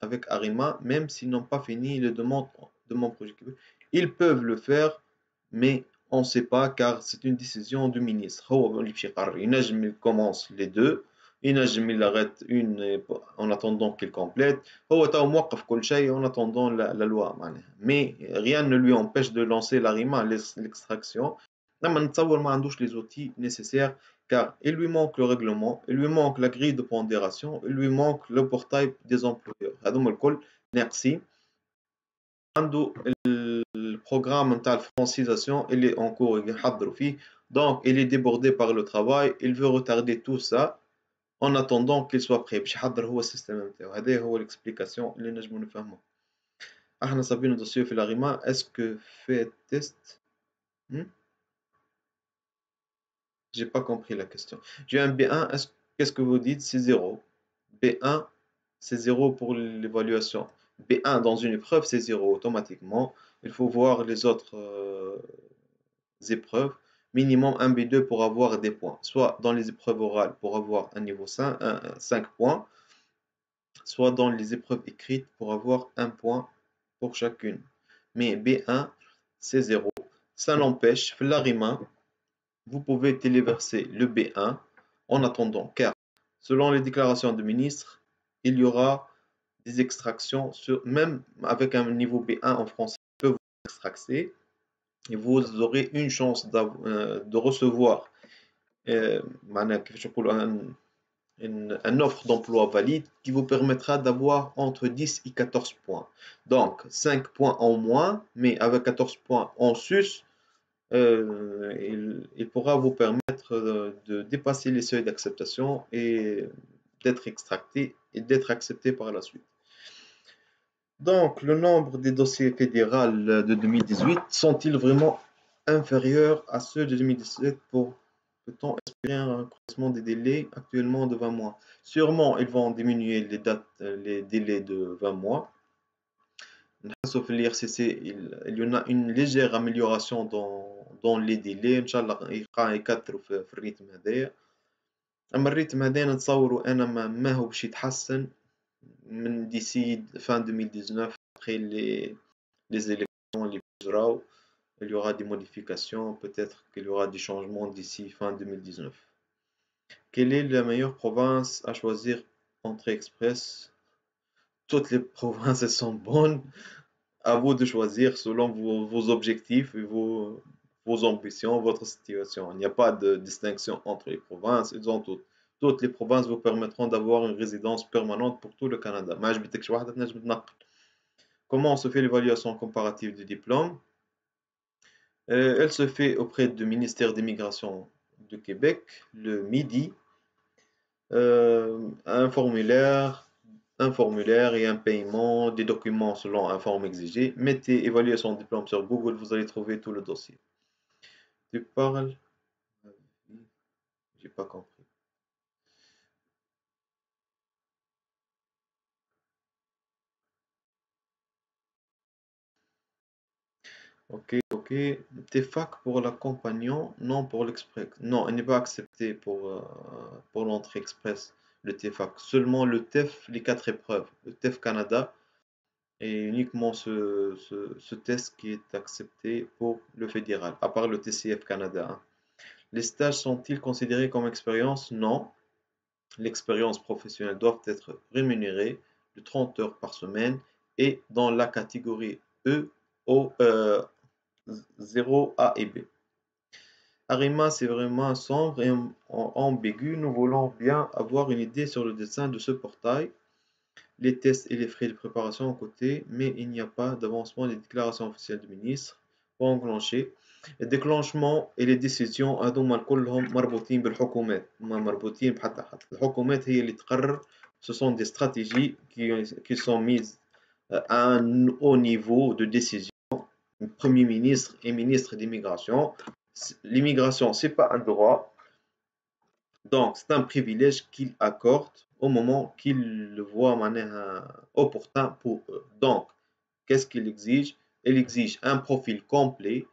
avec Arima, même s'ils n'ont pas fini les demandes de mon projet? Ils peuvent le faire, mais on ne sait pas car c'est une décision du ministre. Il commence les deux. Il arrête une en attendant qu'il complète. En attendant la loi. Mais rien ne lui empêche de lancer l'ARIMA, l'extraction. Les outils nécessaires car il lui manque le règlement, il lui manque la grille de pondération, il lui manque le portail des employeurs. Merci. Le programme de francisation il est en cours, donc il est débordé par le travail, il veut retarder tout ça en attendant qu'il soit prêt باش يحضر هو السيستم نتاعو. هذه هو l'explication اللي نجمو نفهمو. احنا صابين دوسيو في الأغماء. est-ce que fait test? J'ai pas compris la question. J'ai un B1, qu'est-ce que vous dites? C'est 0. B1, c'est 0 pour l'évaluation. B1 dans une épreuve, c'est 0 automatiquement. Il faut voir les autres épreuves. minimum un B2 pour avoir des points, soit dans les épreuves orales pour avoir un niveau 5 points, soit dans les épreuves écrites pour avoir un point pour chacune. Mais B1, c'est 0. Ça n'empêche, l'arima, vous pouvez téléverser le B1 en attendant, car selon les déclarations du ministre, il y aura des extractions, même avec un niveau B1 en français, peut vous extracter et vous aurez une chance de recevoir une offre d'emploi valide qui vous permettra d'avoir entre 10 et 14 points. Donc 5 points en moins, mais avec 14 points en sus, il pourra vous permettre de dépasser les seuils d'acceptation et d'être extracté et d'être accepté par la suite. Donc, le nombre des dossiers fédéraux de 2018 sont-ils vraiment inférieurs à ceux de 2017 peut-on espérer un accroissement des délais actuellement de 20 mois? Sûrement, ils vont diminuer les délais de 20 mois. Sauf l'IRCC, il y en a une légère amélioration dans les délais. Inch'Allah, يكثروا في الريتم هذايا. أما الريتم هذا نتصوروا أنا ما هو باش يتحسن من d'ici fin 2019 après les élections اللي بيجراو. Il y aura des modifications, peut-être qu'il y aura des changements d'ici fin 2019. Quelle est la meilleure province à choisir entrée express? Toutes les provinces elles sont bonnes. À vous de choisir selon vos objectifs et vos ambitions, votre situation. Il n'y a pas de distinction entre les provinces. Ils ont toutes. Toutes les provinces vous permettront d'avoir une résidence permanente pour tout le Canada. Comment se fait l'évaluation comparative du diplôme? Elle se fait auprès du ministère d'immigration de Québec, le MIDI. Un formulaire et un paiement, des documents selon un forme exigé. Mettez évaluation diplôme sur Google, vous allez trouver tout le dossier. Tu parles? J'ai pas compris. Ok. TEFAC pour l'accompagnant, non pour l'express. Non, il n'est pas accepté pour l'entrée express, le TEFAC. Seulement le TEF, les 4 épreuves. Le TEF Canada et uniquement ce test qui est accepté pour le fédéral, à part le TCF Canada. Les stages sont-ils considérés comme expérience? Non. L'expérience professionnelle doit être rémunérée de 30 heures par semaine et dans la catégorie E au 0 A et B. Arima, c'est vraiment sombre et ambigu. Nous voulons bien avoir une idée sur le dessin de ce portail. Les tests et les frais de préparation à côté, mais il n'y a pas d'avancement des déclarations officielles du ministre pour enclencher. Le déclenchement et les décisions هذوما كلهم مربوطين بالحكومات ما مربوطين بحتى حد. الحكومات هي اللي تقرر. Ce sont des stratégies qui sont mises à un haut niveau de décision. Premier ministre et ministre d'immigration. L'immigration, c'est pas un droit. Donc, c'est un privilège qu'il accorde au moment qu'il le voit opportun pour eux. Donc, qu'est-ce qu'il exige? Il exige un profil complet,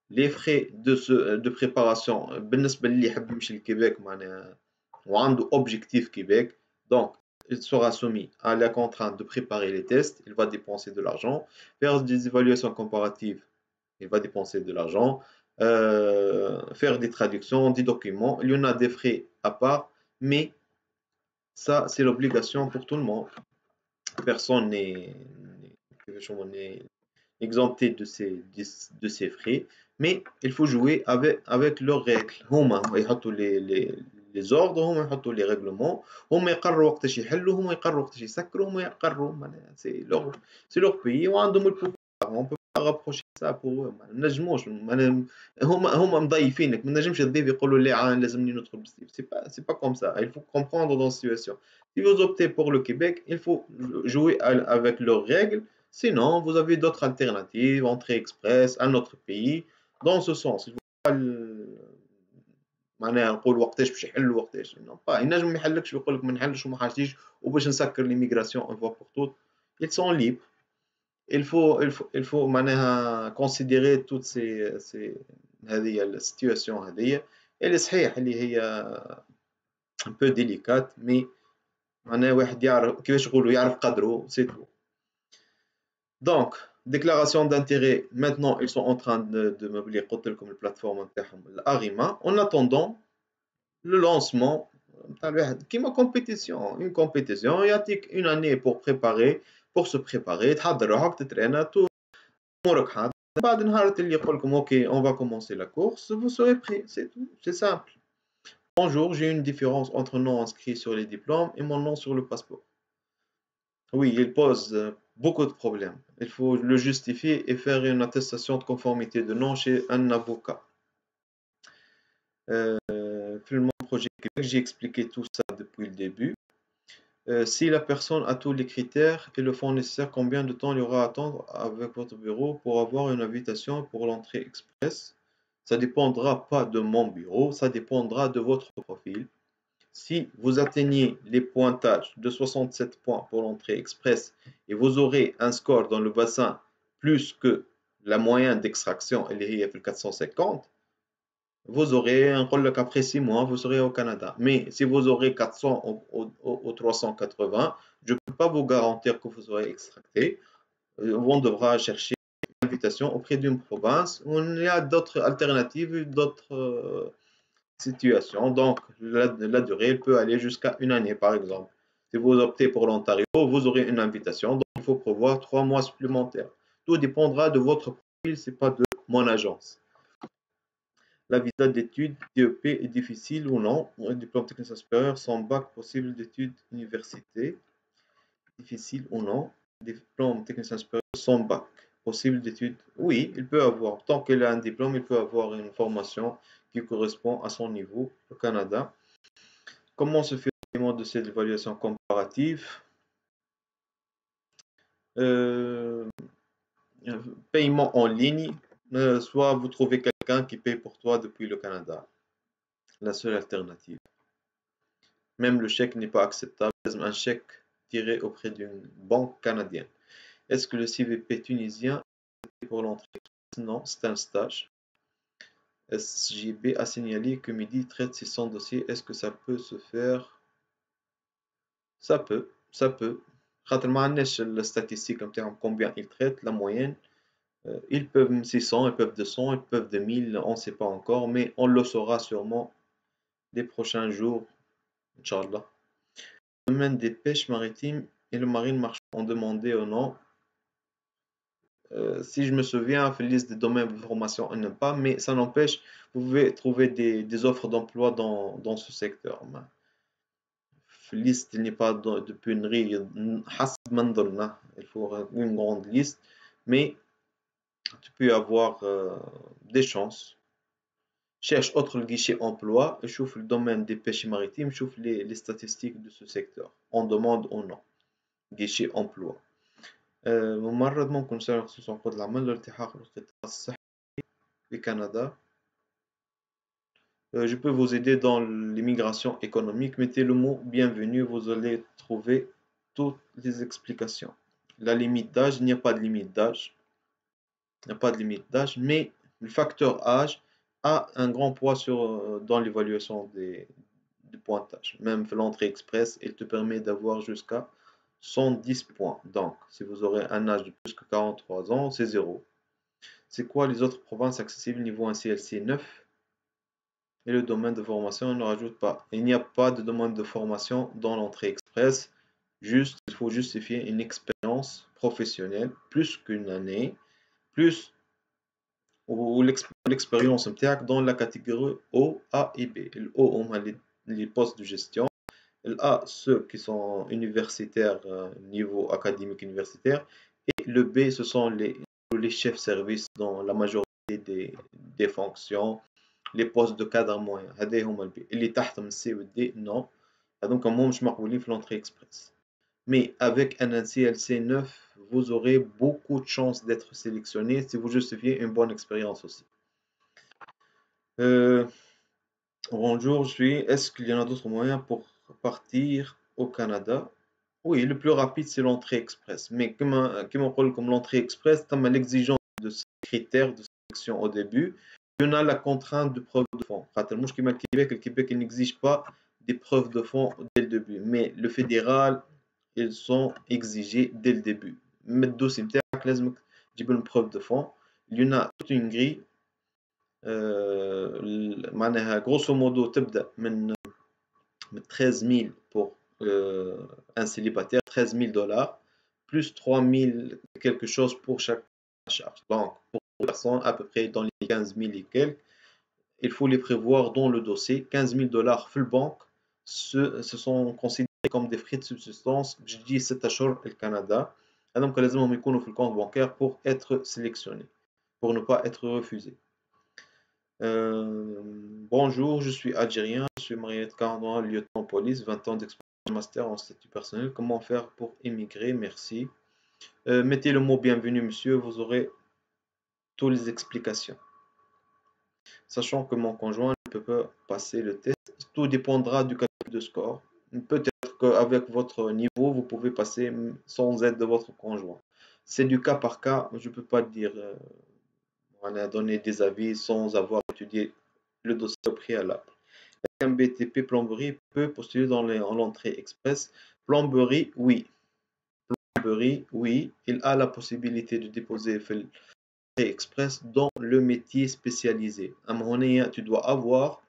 les frais de préparation. بالنسبة اللي يحب يمشي للكيبيك معناها وعنده objectif Québec, donc il sera soumis à la contrainte de préparer les tests, il va dépenser de l'argent, faire des évaluations comparatives, il va dépenser de l'argent, faire des traductions, des documents. Il y en a des frais à part, mais ça, c'est l'obligation pour tout le monde. Personne n'est exempté de ces frais, mais il faut jouer avec leurs règles. هما يحطوا les ordres, هما يحطوا les règlements, هما يقرروا وقتاش يحلوا, هما يقرروا وقتاش يسكروا, هما يقرروا. C'est leur pays وعندهم البوفوار. On peut pas rapprocher ça pour eux. ما نجموش. هما مضيفينك. ما نجمش تضيف يقولوا لا لازمني ندخل بالسيف. C'est pas comme ça. Il faut comprendre dans la situation. Si vous optez pour le Québec, il faut jouer avec leurs règles. Sinon, vous avez d'autres alternatives, entrée express, un autre pays. Dans ce sens, il ne faut pas معناها نقول وقتاش باش يحل وقتاش. Non pas. ينجم ما يحلكش ويقول لك ما نحلش وما حاجتيش وباش نسكر l'immigration une fois pour toutes. Ils sont libres. Il faut معناها considérer toutes ces هذه السيتواسيون هذه اللي صحيح اللي هي un peu délicate mais معناها واحد يعرف كيفاش يقولوا يعرف قدره سي تو. Donc déclaration d'intérêt, maintenant ils sont en train de meubler قلت لكم البلاتفورم نتاعهم الأغيما en attendant le lancement نتاع الواحد كيما compétition une compétition يعطيك une année pour se préparer تحضر روحك تترينا امورك حاضر بعد نهار اللي يقول لكم اوكي on va commencer la course vous serez prêt c'est tout c'est simple. Bonjour, j'ai une différence entre nom inscrit sur les diplômes et mon nom sur le passeport. Oui, il pose beaucoup de problèmes. Il faut le justifier et faire une attestation de conformité de nom chez un avocat. Dans mon projet Québec, j'ai expliqué tout ça depuis le début. Si la personne a tous les critères et le fonds nécessaire, combien de temps il y aura à attendre avec votre bureau pour avoir une invitation pour l'entrée express? Ça ne dépendra pas de mon bureau, ça dépendra de votre profil. Si vous atteignez les pointages de 67 points pour l'entrée express et vous aurez un score dans le bassin plus que la moyenne d'extraction, elle est 450, vous aurez un rôle qu'après 6 mois, vous serez au Canada. Mais si vous aurez 400 ou 380, je ne peux pas vous garantir que vous serez extracté. On devra chercher une invitation auprès d'une province où il y a d'autres alternatives, d'autres situation. Donc, la durée peut aller jusqu'à une année, par exemple. Si vous optez pour l'Ontario, vous aurez une invitation. Donc, il faut prévoir 3 mois supplémentaires. Tout dépendra de votre profil, ce n'est pas de mon agence. La visa d'études DEP est difficile ou non? Le diplôme technicien supérieur sans bac, possible d'études université. Difficile ou non? Diplôme technicien supérieur sans bac, possible d'études? Oui, il peut avoir. Tant qu'il a un diplôme, il peut avoir une formation qui correspond à son niveau au Canada. Comment se fait le paiement de cette évaluation comparative? Paiement en ligne, soit vous trouvez quelqu'un qui paye pour toi depuis le Canada. La seule alternative. Même le chèque n'est pas acceptable. Un chèque tiré auprès d'une banque canadienne. Est-ce que le CVP tunisien est pour l'entrée? Non, c'est un stage. SJB a signalé que Midi traite 600 dossiers. Est-ce que ça peut se faire? Ça peut. خاطر ما عندناش الستاتستيك نتاعهم combien ils traitent, la moyenne. Ils peuvent 600, ils peuvent 200, ils peuvent 2000, on ne sait pas encore, mais on le saura sûrement les prochains jours, Inch'Allah. Le domaine des pêches maritimes et le marine marchand ont demandé au nom. Si je me souviens, la liste des domaines de formation, on n'a pas, mais ça n'empêche, vous pouvez trouver des offres d'emploi dans ce secteur. Liste, il n'y a pas de pénurie, il faut une grande liste, mais tu peux avoir des chances. Cherche autre guichet emploi, chauffe le domaine des pêches maritimes, chauffe les statistiques de ce secteur. On demande ou non. Guichet emploi. ممرض ممكن نشارك خصوصا عقود العمل لالتحاق بالقطاع الصحي في كندا. Je peux vous aider dans l'immigration économique. Mettez le mot bienvenue, vous allez trouver toutes les explications. La limite d'âge, il n'y a pas de limite d'âge. Il n'y a pas de limite d'âge, mais le facteur âge a un grand poids dans l'évaluation du pointage. Même l'entrée express, il te permet d'avoir jusqu'à 110 points. Donc, si vous aurez un âge de plus que 43 ans, c'est 0. C'est quoi les autres provinces accessibles niveau 1 CLC 9? Et le domaine de formation, on ne rajoute pas. Il n'y a pas de domaine de formation dans l'entrée express. Juste, il faut justifier une expérience professionnelle plus qu'une année, plus ou l'expérience dans la catégorie O, A et B. Le O, on a les postes de gestion. Le A, ceux qui sont universitaires, niveau académique universitaire. Et le B, ce sont les chefs services dans la majorité des fonctions. Les postes de cadre moyen. هذا هما البي. اللي تحت من السي والدي non. Donc مش مقبولين في l'entrée express. Mais avec un CLC 9, vous aurez beaucoup de chances d'être sélectionné si vous justifiez une bonne expérience aussi. Bonjour, est-ce qu'il y en a d'autres moyens pour partir au Canada? Oui, le plus rapide c'est l'entrée express. Mais comme l'entrée express, tu as l'exigence de ces critères de sélection au début. Il y en a la contrainte de preuve de fond. Le Québec n'exige pas des preuves de fond dès le début, mais le fédéral, ils sont exigés dès le début. Mais le dossier لازم تجيب une preuve de fond. Il y en a toute une grille. معناها grosso modo تبدأ من 13 000 pour un célibataire, 13 000 $, plus 3 000 quelque chose pour chaque charge. Donc, pour une personne, à peu près dans les 15 000 et quelques, il faut les prévoir dans le dossier. 15 000 $ في البنك, ce sont considérés comme des frais de subsistance. Je dis 7 أشهر الكندا. Donc, لازمهم يكونوا في الكونت bancaire pour être sélectionnés, pour ne pas être refusés. Bonjour, je suis algérien, je suis marié de 40 ans, lieutenant police, 20 ans d'expérience, master en statut personnel. Comment faire pour émigrer? Merci. Mettez le mot bienvenue, monsieur, vous aurez toutes les explications. Sachant que mon conjoint ne peut pas passer le test, tout dépendra du calcul de score. Peut-être qu'avec votre niveau, vous pouvez passer sans aide de votre conjoint. C'est du cas par cas, je ne peux pas dire, on a donné des avis sans avoir étudié le dossier au préalable. Un BTP plomberie peut postuler dans l'entrée express. Plomberie, oui. Plomberie, oui. Il a la possibilité de déposer l'entrée express dans le métier spécialisé. À un moment donné, tu dois avoir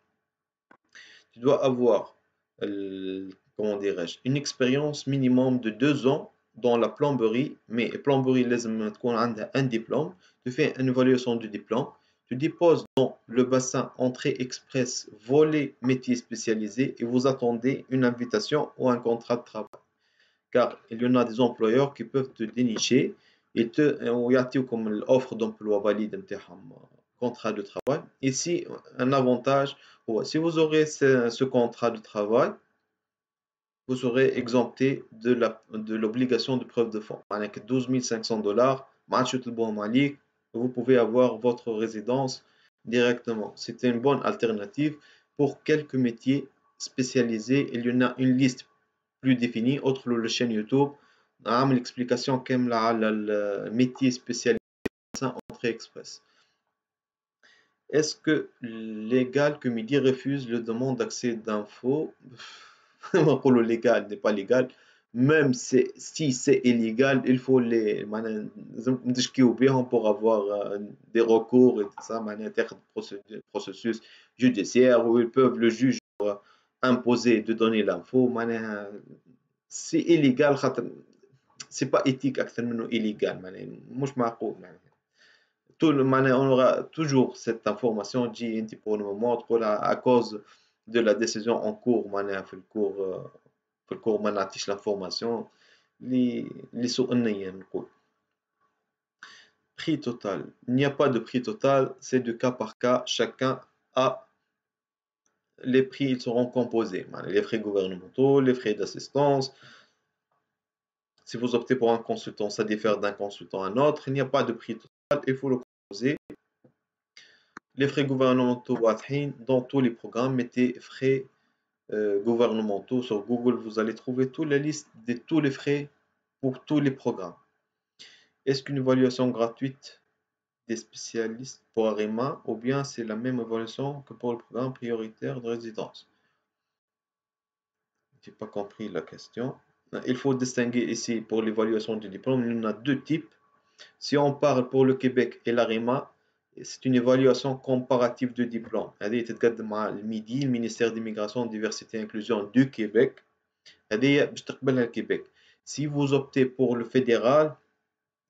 comment dirais-je, une expérience minimum de 2 ans dans la plomberie, mais plomberie, لازم تكون عندها un diplôme. Tu fais une évaluation du diplôme. Tu déposes dans le bassin entrée express volet métier spécialisé et vous attendez une invitation ou un contrat de travail. Car il y en a des employeurs qui peuvent te dénicher et comme l'offre d'emploi valide نتاعهم contrat de travail. Ici, un avantage, si vous aurez ce contrat de travail, vous serez exempté de l'obligation de preuve de fonds. Avec 12 500 $, vous pouvez avoir votre résidence directement. C'est une bonne alternative pour quelques métiers spécialisés. Il y en a une liste plus définie, autre la chaîne YouTube. L'explication comme le métier spécialisé entrée express. Est-ce que légal que Midi refuse le demande d'accès d'infos? Le légal n'est pas légal. Même si c'est illégal, il faut les pour avoir des recours et tout ça, processus judiciaire où ils peuvent le juge imposer de donner l'info. C'est illégal, c'est pas éthique illégal. مش معقول. On aura toujours cette information dit pour le moment à cause de la décision en cours في الcours ما نعطيش l'information اللي سؤالنا نقول. Prix total, il n'y a pas de prix total, c'est de cas par cas, chacun a les prix, ils seront composés, les frais gouvernementaux, les frais d'assistance. Si vous optez pour un consultant, ça diffère d'un consultant à un autre, il n'y a pas de prix total, il faut le composer. Les frais gouvernementaux, dans tous les programmes, mettez frais gouvernementaux sur Google, vous allez trouver toute la liste de tous les frais pour tous les programmes. Est-ce qu'une évaluation gratuite des spécialistes pour AREMA ou bien c'est la même évaluation que pour le programme prioritaire de résidence? Je n'ai pas compris la question. Il faut distinguer ici pour l'évaluation du diplôme, il y en a deux types. Si on parle pour le Québec et l'AREMA, c'est une évaluation comparative de diplôme. هذه تتقدم مع الميدي, le ministère d'immigration, diversité et inclusion du Québec. هذه باش تقبلها الكيبيك. Si vous optez pour le fédéral,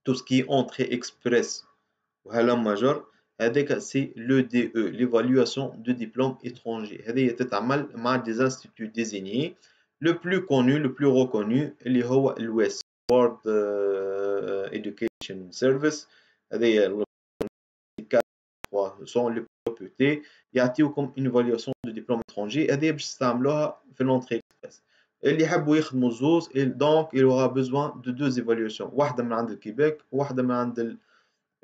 tout ce qui est entrée express ou hala major, c'est l'EDE, l'évaluation de diplôme étranger. هذه تتعمل مع des instituts désignés. Le plus connu, le plus reconnu, اللي هو الWES, World Education Service. هذه sont les plus réputés. يعطيوكم une évaluation de diplôme étranger. هذه باش تستعملوها في l'entrée express. اللي يحبوا يخدموا الزوز, donc il aura besoin de deux évaluations. واحدة من عند الكيبيك وواحدة من عند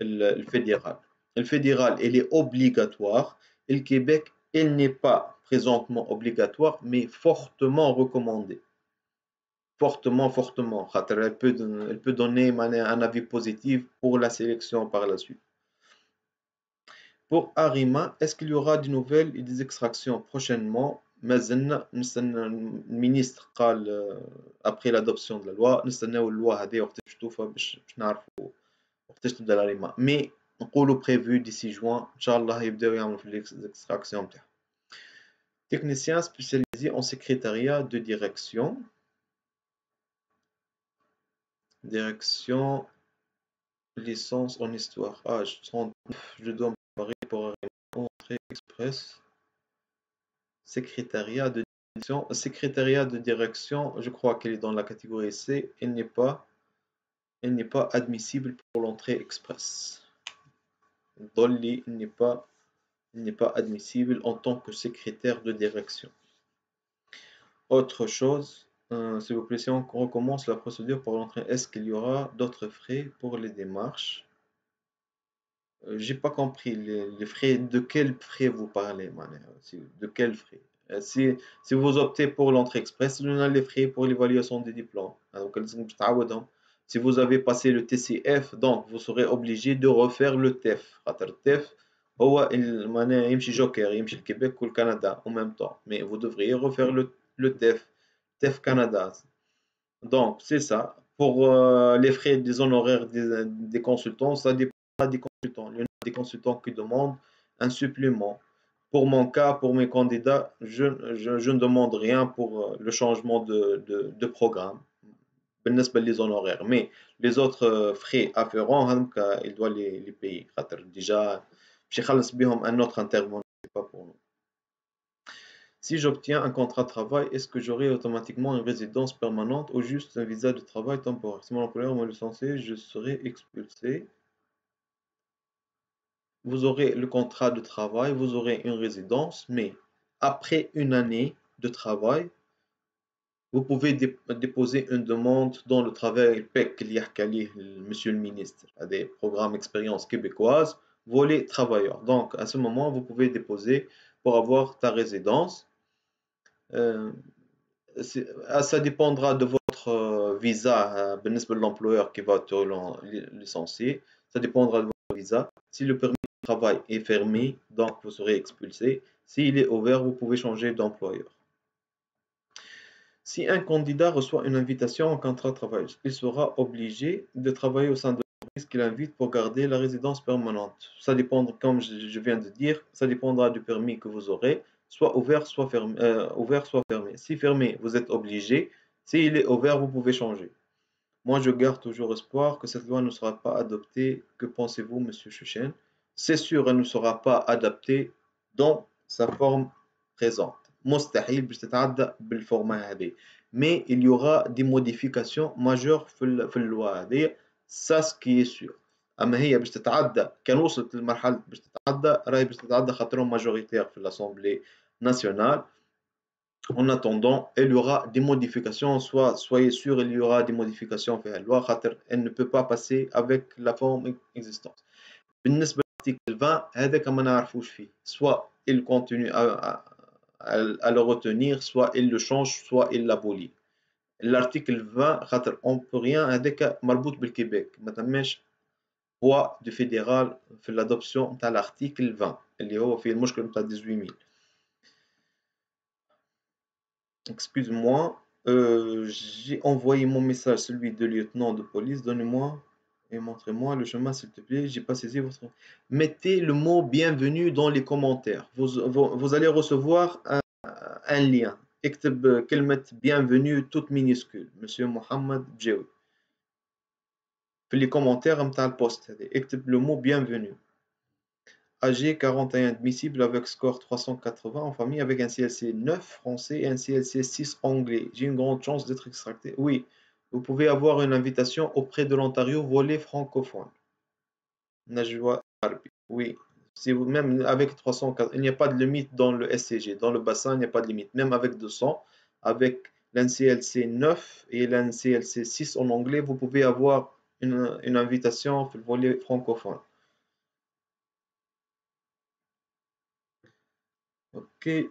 الفيدرال. الفيدرال, il est obligatoire. Le Québec, il n'est pas présentement obligatoire, mais fortement recommandé. Fortement. Elle peut donner un avis positif pour la sélection par la suite. Pour Arima, est-ce qu'il y aura des nouvelles et des extractions prochainement? مازلنا نستنى المينيستر قال après l'adoption de la loi نستناو اللوا هذه وقتاش توفى باش نعرفوا وقتاش تبدا الاريما مي نقولوا prévu d'ici juin ان شاء الله يبداو يعملوا في l'extraction نتاعهم. Technicien spécialisé en secrétariat de direction licence en histoire. Âge 39, je dois me préparer pour un entrée express. Secrétariat de direction, je crois qu'elle est dans la catégorie C. Elle n'est pas admissible pour l'entrée express. Dolly n'est pas admissible en tant que secrétaire de direction. Autre chose, s'il vous plaît, si on recommence la procédure pour l'entrée, est-ce qu'il y aura d'autres frais pour les démarches? J'ai pas compris les frais. De quels frais vous parlez, de quels frais? Si vous optez pour l'entrée express, on a les frais pour l'évaluation des diplômes. Si vous avez passé le TCF, donc vous serez obligé de refaire le TEF. Le TEF, هو يمشي جوكر يمشي الكيبيك والكندا en même temps. Mais vous devriez refaire le TEF, TEF Canada. Donc c'est ça. Pour les frais des honoraires des consultants, ça dépend des consultants. Il y en a des consultants qui demandent un supplément. Pour mon cas, pour mes candidats, je ne demande rien pour le changement de programme. بالنسبة les honoraires. Mais les autres frais afférents, il doit les payer. Déjà, je vais un autre intervenant, pas pour nous. Si j'obtiens un contrat de travail, est-ce que j'aurai automatiquement une résidence permanente ou juste un visa de travail temporaire? Si mon employeur me licencie, je serai expulsé. Vous aurez le contrat de travail, vous aurez une résidence, mais après une année de travail, vous pouvez déposer une demande dans le travail PEC, monsieur le ministre, à des programmes expérience québécoise, volet travailleur. Donc, à ce moment, vous pouvez déposer pour avoir ta résidence. Ça dépendra de votre visa, de l'employeur qui va te licencier. Ça dépendra de votre visa. Si le permis de travail est fermé, donc vous serez expulsé. S'il est ouvert, vous pouvez changer d'employeur. Si un candidat reçoit une invitation en contrat de travail, il sera obligé de travailler au sein de l'entreprise qu'il invite pour garder la résidence permanente. Ça dépendra, comme je viens de dire, ça dépendra du permis que vous aurez, soit ouvert, soit fermé. Soit fermé. Si fermé, vous êtes obligé. S'il est ouvert, vous pouvez changer. Moi, je garde toujours espoir que cette loi ne sera pas adoptée. Que pensez-vous, Monsieur Chuchen? C'est sûr, elle ne sera pas adaptée dans sa forme présente. مستحيل باش تتعدى بالفورما هذه mais il y aura des modifications majeures في اللوا هذه ça ce qui est sûr اما هي باش تتعدى كان وصلت للمرحله باش تتعدى راهي باش تتعدى خاطرهم ماجوريتير في l'Assemblée nationale. En attendant, il y aura des modifications, soyez sûr, il y aura des modifications في اللوا خاطر elle ne peut pas passer avec la forme existante. بالنسبه لl'article 20 هذاك ما نعرفوش فيه soit il continue à le retenir, soit il le change, soit il l'abolit. L'article 20, on ne peut rien, هذاك مربوط بالكيبيك ما تماش poids du fédéral في l'adoption de l'article 20 اللي هو فيه المشكل نتاع 18000. Excuse-moi, j'ai envoyé mon message, celui de lieutenant de police, donnez-moi et montrez-moi le chemin s'il te plaît, j'ai pas saisi votre... Mettez le mot bienvenue dans les commentaires, vous allez recevoir un lien. اكتب كلمة bienvenue toute minuscule, Monsieur Mohamed Djewi. في les commentaires نتاع البوست هذا اكتب le mot bienvenue. AG 41 admissible avec score 380 en famille avec un CLC 9 français et un CLC 6 anglais. J'ai une grande chance d'être extracté. Oui, vous pouvez avoir une invitation auprès de l'Ontario volet francophone. Najwa Arbi. Oui, si vous, même avec 304, il n'y a pas de limite dans le SCG. Dans le bassin, il n'y a pas de limite. Même avec 200, avec l'NCLC 9 et l'NCLC 6 en anglais, vous pouvez avoir une invitation pour le volet francophone. Ok. Il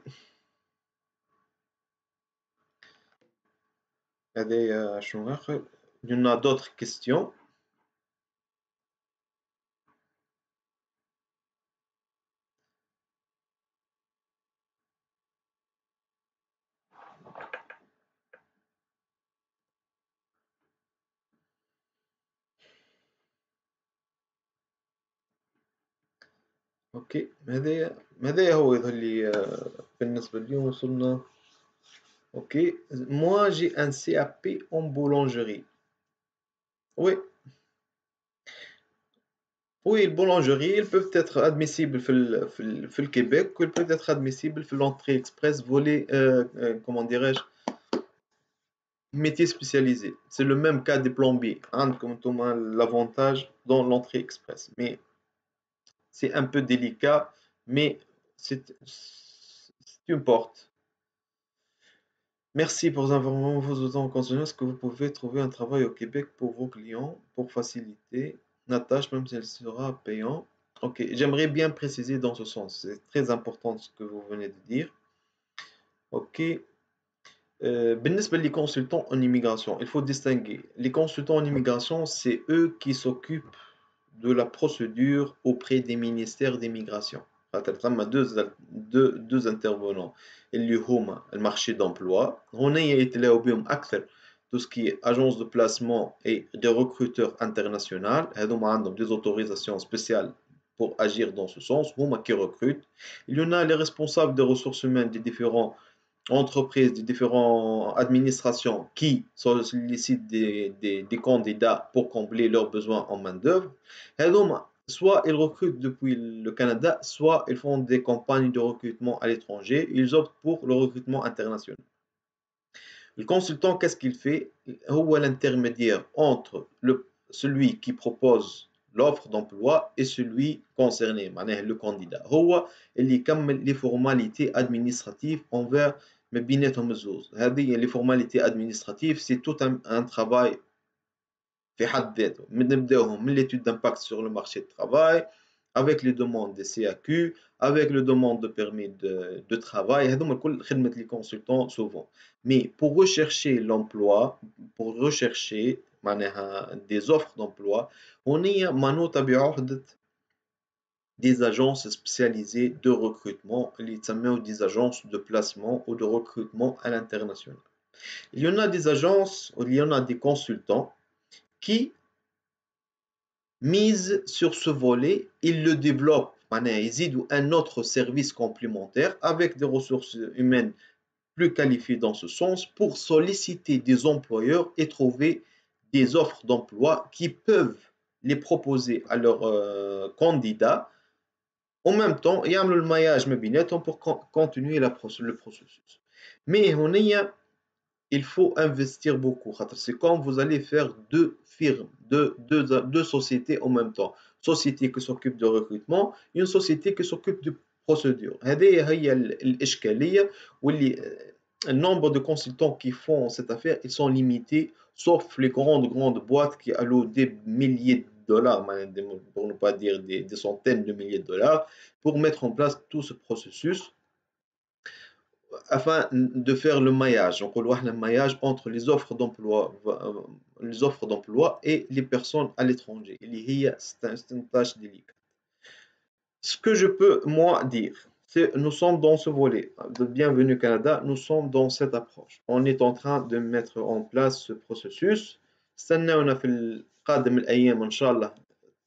y en a d'autres questions. اوكي، هذايا هو يظهر لي بالنسبة اليوم وصلنا. اوكي، moi j'ai un CAP en boulangerie. Oui, oui, boulangerie, ils peuvent être admissibles في الكيبيك, ou ils peuvent être admissibles في l'entrée express volet, comment dirais-je, métier spécialisé. C'est le même cas des plombiers, hein, comme tout l'avantage dans l'entrée express. Mais c'est un peu délicat, mais c'est une porte. Merci pour vos autant contenus. Est-ce que vous pouvez trouver un travail au Québec pour vos clients pour faciliter la tâche, même si elle sera payante? Ok, j'aimerais bien préciser dans ce sens. C'est très important ce que vous venez de dire. Ok. بالنسبة les consultants en immigration, il faut distinguer. Les consultants en immigration, c'est eux qui s'occupent de la procédure auprès des ministères d'immigration. خاطر deux intervenants اللي هما المارشي d'emploi. هنا يتلاقوا بهم أكثر tout ce qui est agence de placement et des recruteurs internationaux. هذوما عندهم des autorisations spéciales pour agir dans ce sens. هما qui recrutent. Il y en a les responsables des ressources humaines des différents entreprises, des différentes administrations qui sollicitent des candidats pour combler leurs besoins en main-d'œuvre. Soit ils recrutent depuis le Canada, soit ils font des campagnes de recrutement à l'étranger. Ils optent pour le recrutement international. Le consultant, qu'est-ce qu'il fait? هو l'intermédiaire entre celui qui propose l'offre d'emploi et celui concerné, le candidat. هو اللي يكمل les formalités administratives envers ما بيناتهم الزوز. هذه les formalités administratives, c'est tout un travail في حد ذاته. نبداوهم من l'étude d'impact sur le marché du travail, avec les demandes des CAQ, avec les demandes de permis de travail. هذوما الكل خدمة les consultants souvent. Mais pour rechercher l'emploi, pour rechercher معناها des offres d'emploi, هنايا ما نتبعوا وحدة des agences spécialisées de recrutement اللي يتسموا des agences de placement ou de recrutement à l'international. Il y en a des agences, il y en a des consultants qui misent sur ce volet, ils le développent, ils ont un autre service complémentaire avec des ressources humaines plus qualifiées dans ce sens pour solliciter des employeurs et trouver des offres d'emploi qui peuvent les proposer à leurs candidats. En même temps, يعملوا الماياج ما بيناتهم pour continuer le processus. Mais il faut investir beaucoup. C'est comme vous allez faire deux firmes, deux sociétés en même temps. Société qui s'occupe de recrutement et une société qui s'occupe de procédure. هذه هي الإشكالية واللي le nombre de consultants qui font cette affaire, ils sont limités, sauf les grandes boîtes qui allouent des milliers de dollars, pour ne pas dire des centaines de milliers de dollars, pour mettre en place tout ce processus afin de faire le maillage. Donc, on le maillage entre les offres d'emploi et les personnes à l'étranger. C'est une tâche délicate. Ce que je peux, moi, dire, c'est nous sommes dans ce volet de Bienvenue Canada, nous sommes dans cette approche. On est en train de mettre en place ce processus. استنونا في القادم الأيام إن شاء الله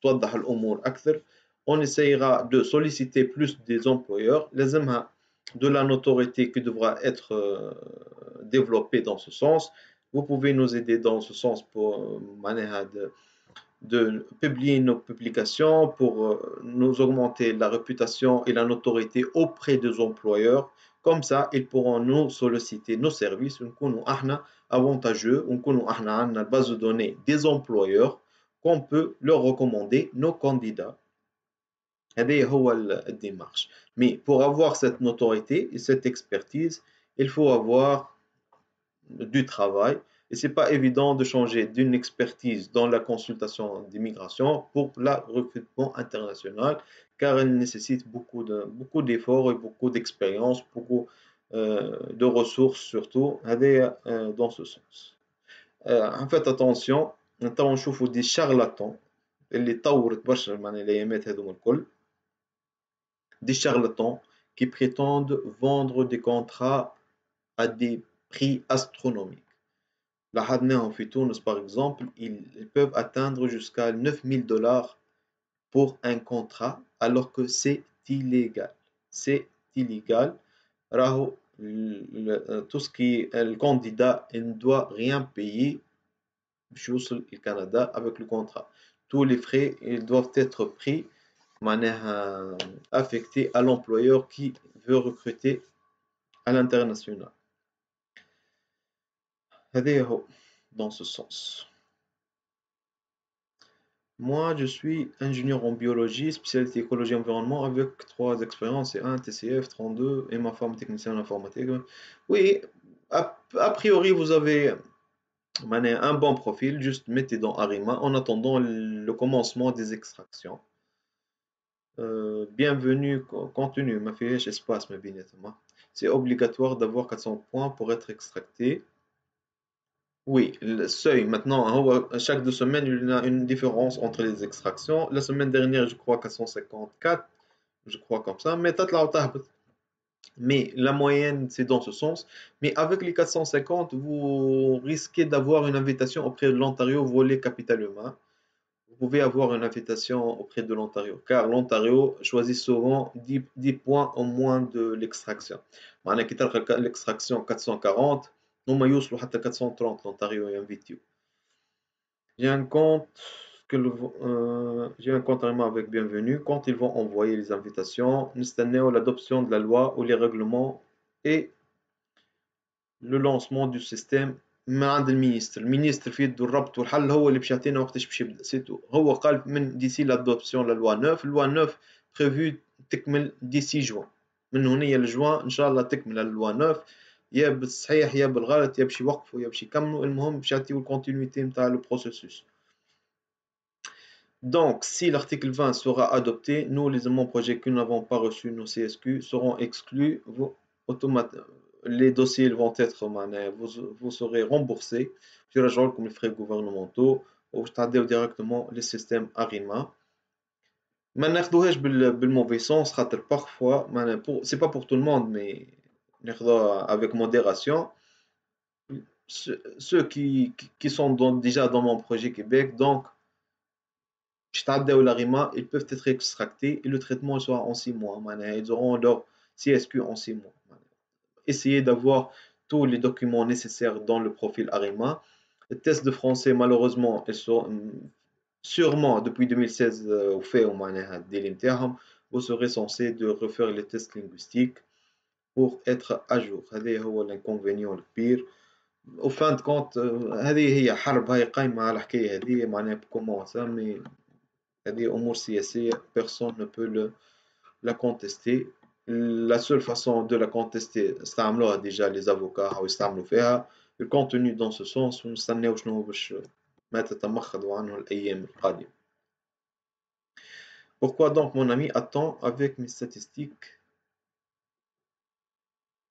توضح الأمور أكثر. On essaiera de solliciter plus des employeurs. لازمها de la notoriété qui devra être développée dans ce sens. Vous pouvez nous aider dans ce sens pour de publier nos publications, pour nous augmenter la réputation et la notoriété auprès des employeurs. Comme ça, ils pourront nous solliciter nos services. نكونوا احنا avantageux, ونكونوا احنا عندنا base de données des employeurs qu'on peut leur recommander nos candidats. هذه هو الديمارش. Mais pour avoir cette notoriété et cette expertise, il faut avoir du travail. Et ce n'est pas évident de changer d'une expertise dans la consultation d'immigration pour le recrutement international, car elle nécessite beaucoup d'efforts et beaucoup d'expérience, beaucoup de ressources surtout, dans ce sens. Faites attention, نتاو نشوفوا des charlatans اللي طورت برشا الايامات هذوما الكل. Des charlatans qui prétendent vendre des contrats à des prix astronomiques. لاحظناهم في تونس par exemple, ils peuvent atteindre jusqu'à 9 000 $ pour un contrat alors que c'est illégal. C'est illégal. Tout ce qui est le candidat, il ne doit rien payer au Canada avec le contrat. Tous les frais, ils doivent être pris de manière affectée à l'employeur qui veut recruter à l'international. Dans ce sens. Moi, je suis ingénieur en biologie, spécialité écologie et environnement, avec 3 expériences, c'est 1 TCF, 32, et ma femme technicienne en informatique. Oui, a priori, vous avez un bon profil, juste mettez dans Arima en attendant le commencement des extractions. Bienvenue, contenu, ma fille, espace, ma binette. C'est obligatoire d'avoir 400 points pour être extracté. Oui, le seuil, maintenant, chaque 2 semaines, il y a une différence entre les extractions. La semaine dernière, je crois 454, je crois comme ça, mais la moyenne, c'est dans ce sens. Mais avec les 450, vous risquez d'avoir une invitation auprès de l'Ontario volet capital humain. Vous pouvez avoir une invitation auprès de l'Ontario, car l'Ontario choisit souvent 10 points au moins de l'extraction. L'extraction 440, هما يوصلوا حتى 430 l'Ontario est invité. J'ai un compte Arima avec bienvenue. Quand ils vont envoyer les invitations, نستناو l'adoption de la loi ou les règlements et le lancement du système من عند المينيستر في يده الربط والحل هو اللي باش يعطينا وقتاش باش يبدا سيتو هو قال من ديسي لادوبسيون لا لوا 9 بريفو تكمل ديسي جوان من هنا لجوان ان شاء الله تكمل اللوا 9 يا بالصحيح يا بالغلط يا باش يوقفوا يا باش يكملوا المهم باش يعطيو الكونتينيتي نتاع لو بروسيسوس. Donc, si l'article 20 sera adopté, nous, les éléments projets qui n'avons pas reçu nos CSQ seront exclus les dossiers vont être vous serez remboursés comme les frais gouvernementaux ou directement les systèmes Arima. ما ناخذوهاش بالmauvais sens خاطر parfois c'est pas pour tout le monde mais ناخذوها avec modération. Ceux qui sont déjà dans mon projet Québec, donc ils peuvent être extractés et le traitement sera en 6 mois. Ils auront leur CSQ en 6 mois. Essayez d'avoir tous les documents nécessaires dans le profil Arima. Les tests de français, malheureusement, ils sont sûrement depuis 2016 au fait au vous serez censé de refaire les tests linguistiques pour être à jour. C'est l'inconvénient le pire. Au fin de compte, هذه هي حرب هاي قايمة على الحكاية هذه معناها comment ça mais هذه أمور سياسية personne ne peut la contester. La seule façon de la contester استعملوها déjà les avocats أو يستعملوا فيها le contenu dans ce sens ونستناو شنو باش ما تتمخض عنه الأيام القادمة. Pourquoi donc mon ami attend avec mes statistiques?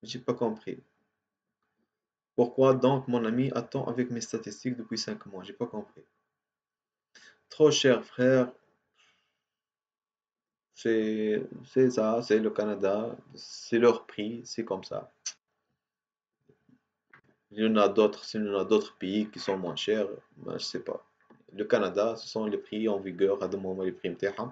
J'ai pas compris. Pourquoi donc mon ami attend avec mes statistiques depuis 5 mois? J'ai pas compris. Trop cher frère. C'est ça, c'est le Canada, c'est leur prix, c'est comme ça. Il y en a d'autres pays qui sont moins chers, mais je sais pas. Le Canada, ce sont les prix en vigueur à de moment les prix متاعهم.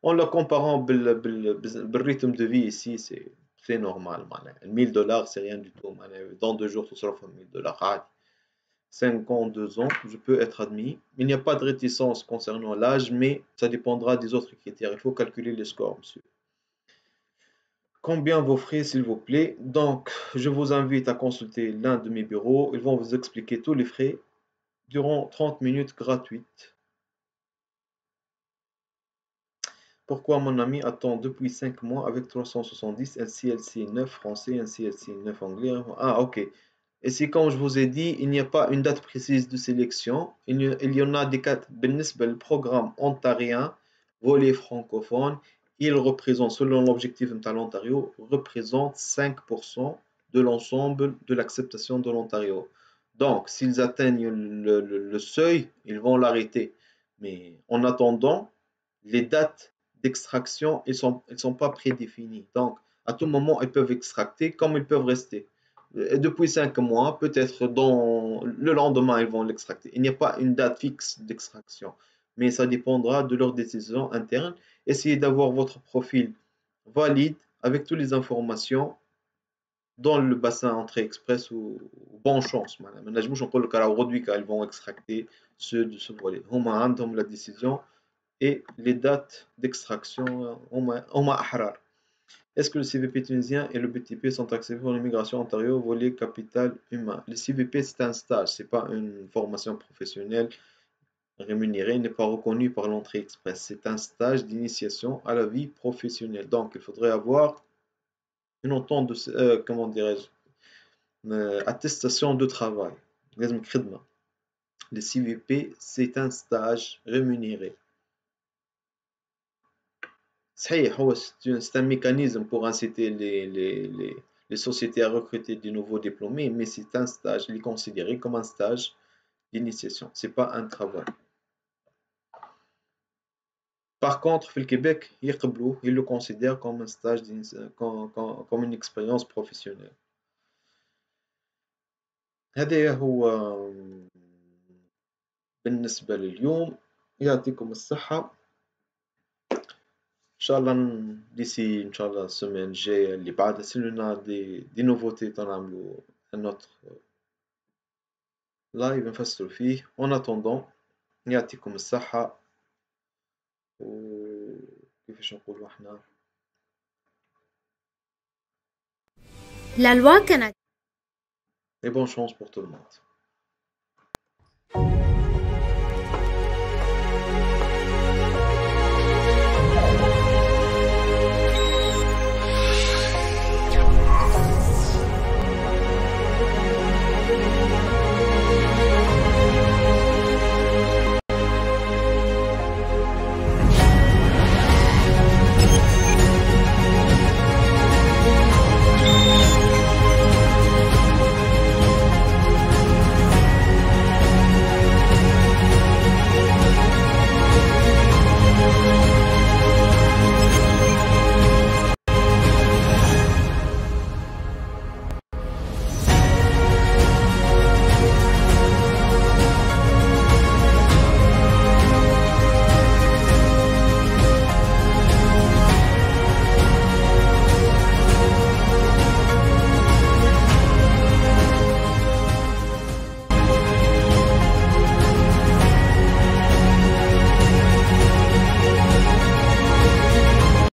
En le comparant le rythme de vie ici, c'est normal. $1000, c'est rien du tout. Dans 2 jours, tu seras $1000. 52 ans, je peux être admis. Il n'y a pas de réticence concernant l'âge, mais ça dépendra des autres critères. Il faut calculer les scores, monsieur. Combien vos frais, s'il vous plaît? Donc, je vous invite à consulter l'un de mes bureaux. Ils vont vous expliquer tous les frais durant 30 minutes gratuites. Pourquoi mon ami attend depuis 5 mois avec 370 NCLC 9 français, NCLC 9 anglais? Ah, ok. Et c'est comme je vous ai dit, il n'y a pas une date précise de sélection. Il y en a des cas, le programme ontarien, volet francophone, il représente, selon l'objectif de l'Ontario, représente 5% de l'ensemble de l'acceptation de l'Ontario. Donc, s'ils atteignent le seuil, ils vont l'arrêter. Mais en attendant, les dates d'extraction, elles sont pas prédéfinies. Donc, à tout moment, ils peuvent extracter comme ils peuvent rester. Depuis 5 mois, peut-être dans le lendemain, ils vont l'extracter. Il n'y a pas une date fixe d'extraction, mais ça dépendra de leur décision interne. Essayez d'avoir votre profil valide avec toutes les informations dans le bassin entrée express ou bonne chance. ما نجموش نقول لك راهو غدوي ils vont extracter ceux de ce volet. هما عندهم la décision et les dates d'extraction هما أحرار. Est-ce que le CVP tunisien et le BTP sont acceptés pour l'immigration Ontario, volet capital humain? Le CVP, c'est un stage, ce n'est pas une formation professionnelle rémunérée, il n'est pas reconnu par l'entrée express. C'est un stage d'initiation à la vie professionnelle. Donc, il faudrait avoir une entente de, comment dirais-je, attestation de travail. Le CVP, c'est un stage rémunéré. C'est un mécanisme pour inciter les sociétés à recruter de nouveaux diplômés, mais c'est un stage, il est considéré comme un stage d'initiation, ce n'est pas un travail. Par contre, au Québec, ils le considèrent comme un stage, comme une expérience professionnelle. هذا هو بالنسبة لليوم. يعطيكم الصحة. Inch'Allah, d'ici, Inch'Allah, semaine, j'ai les بعد si on a des nouveautés dans un autre live نفسروا فيه. En attendant, يعطيكم الصحة وكيفاش نقولوا احنا La loi canadienne. et bonne chance pour tout le monde.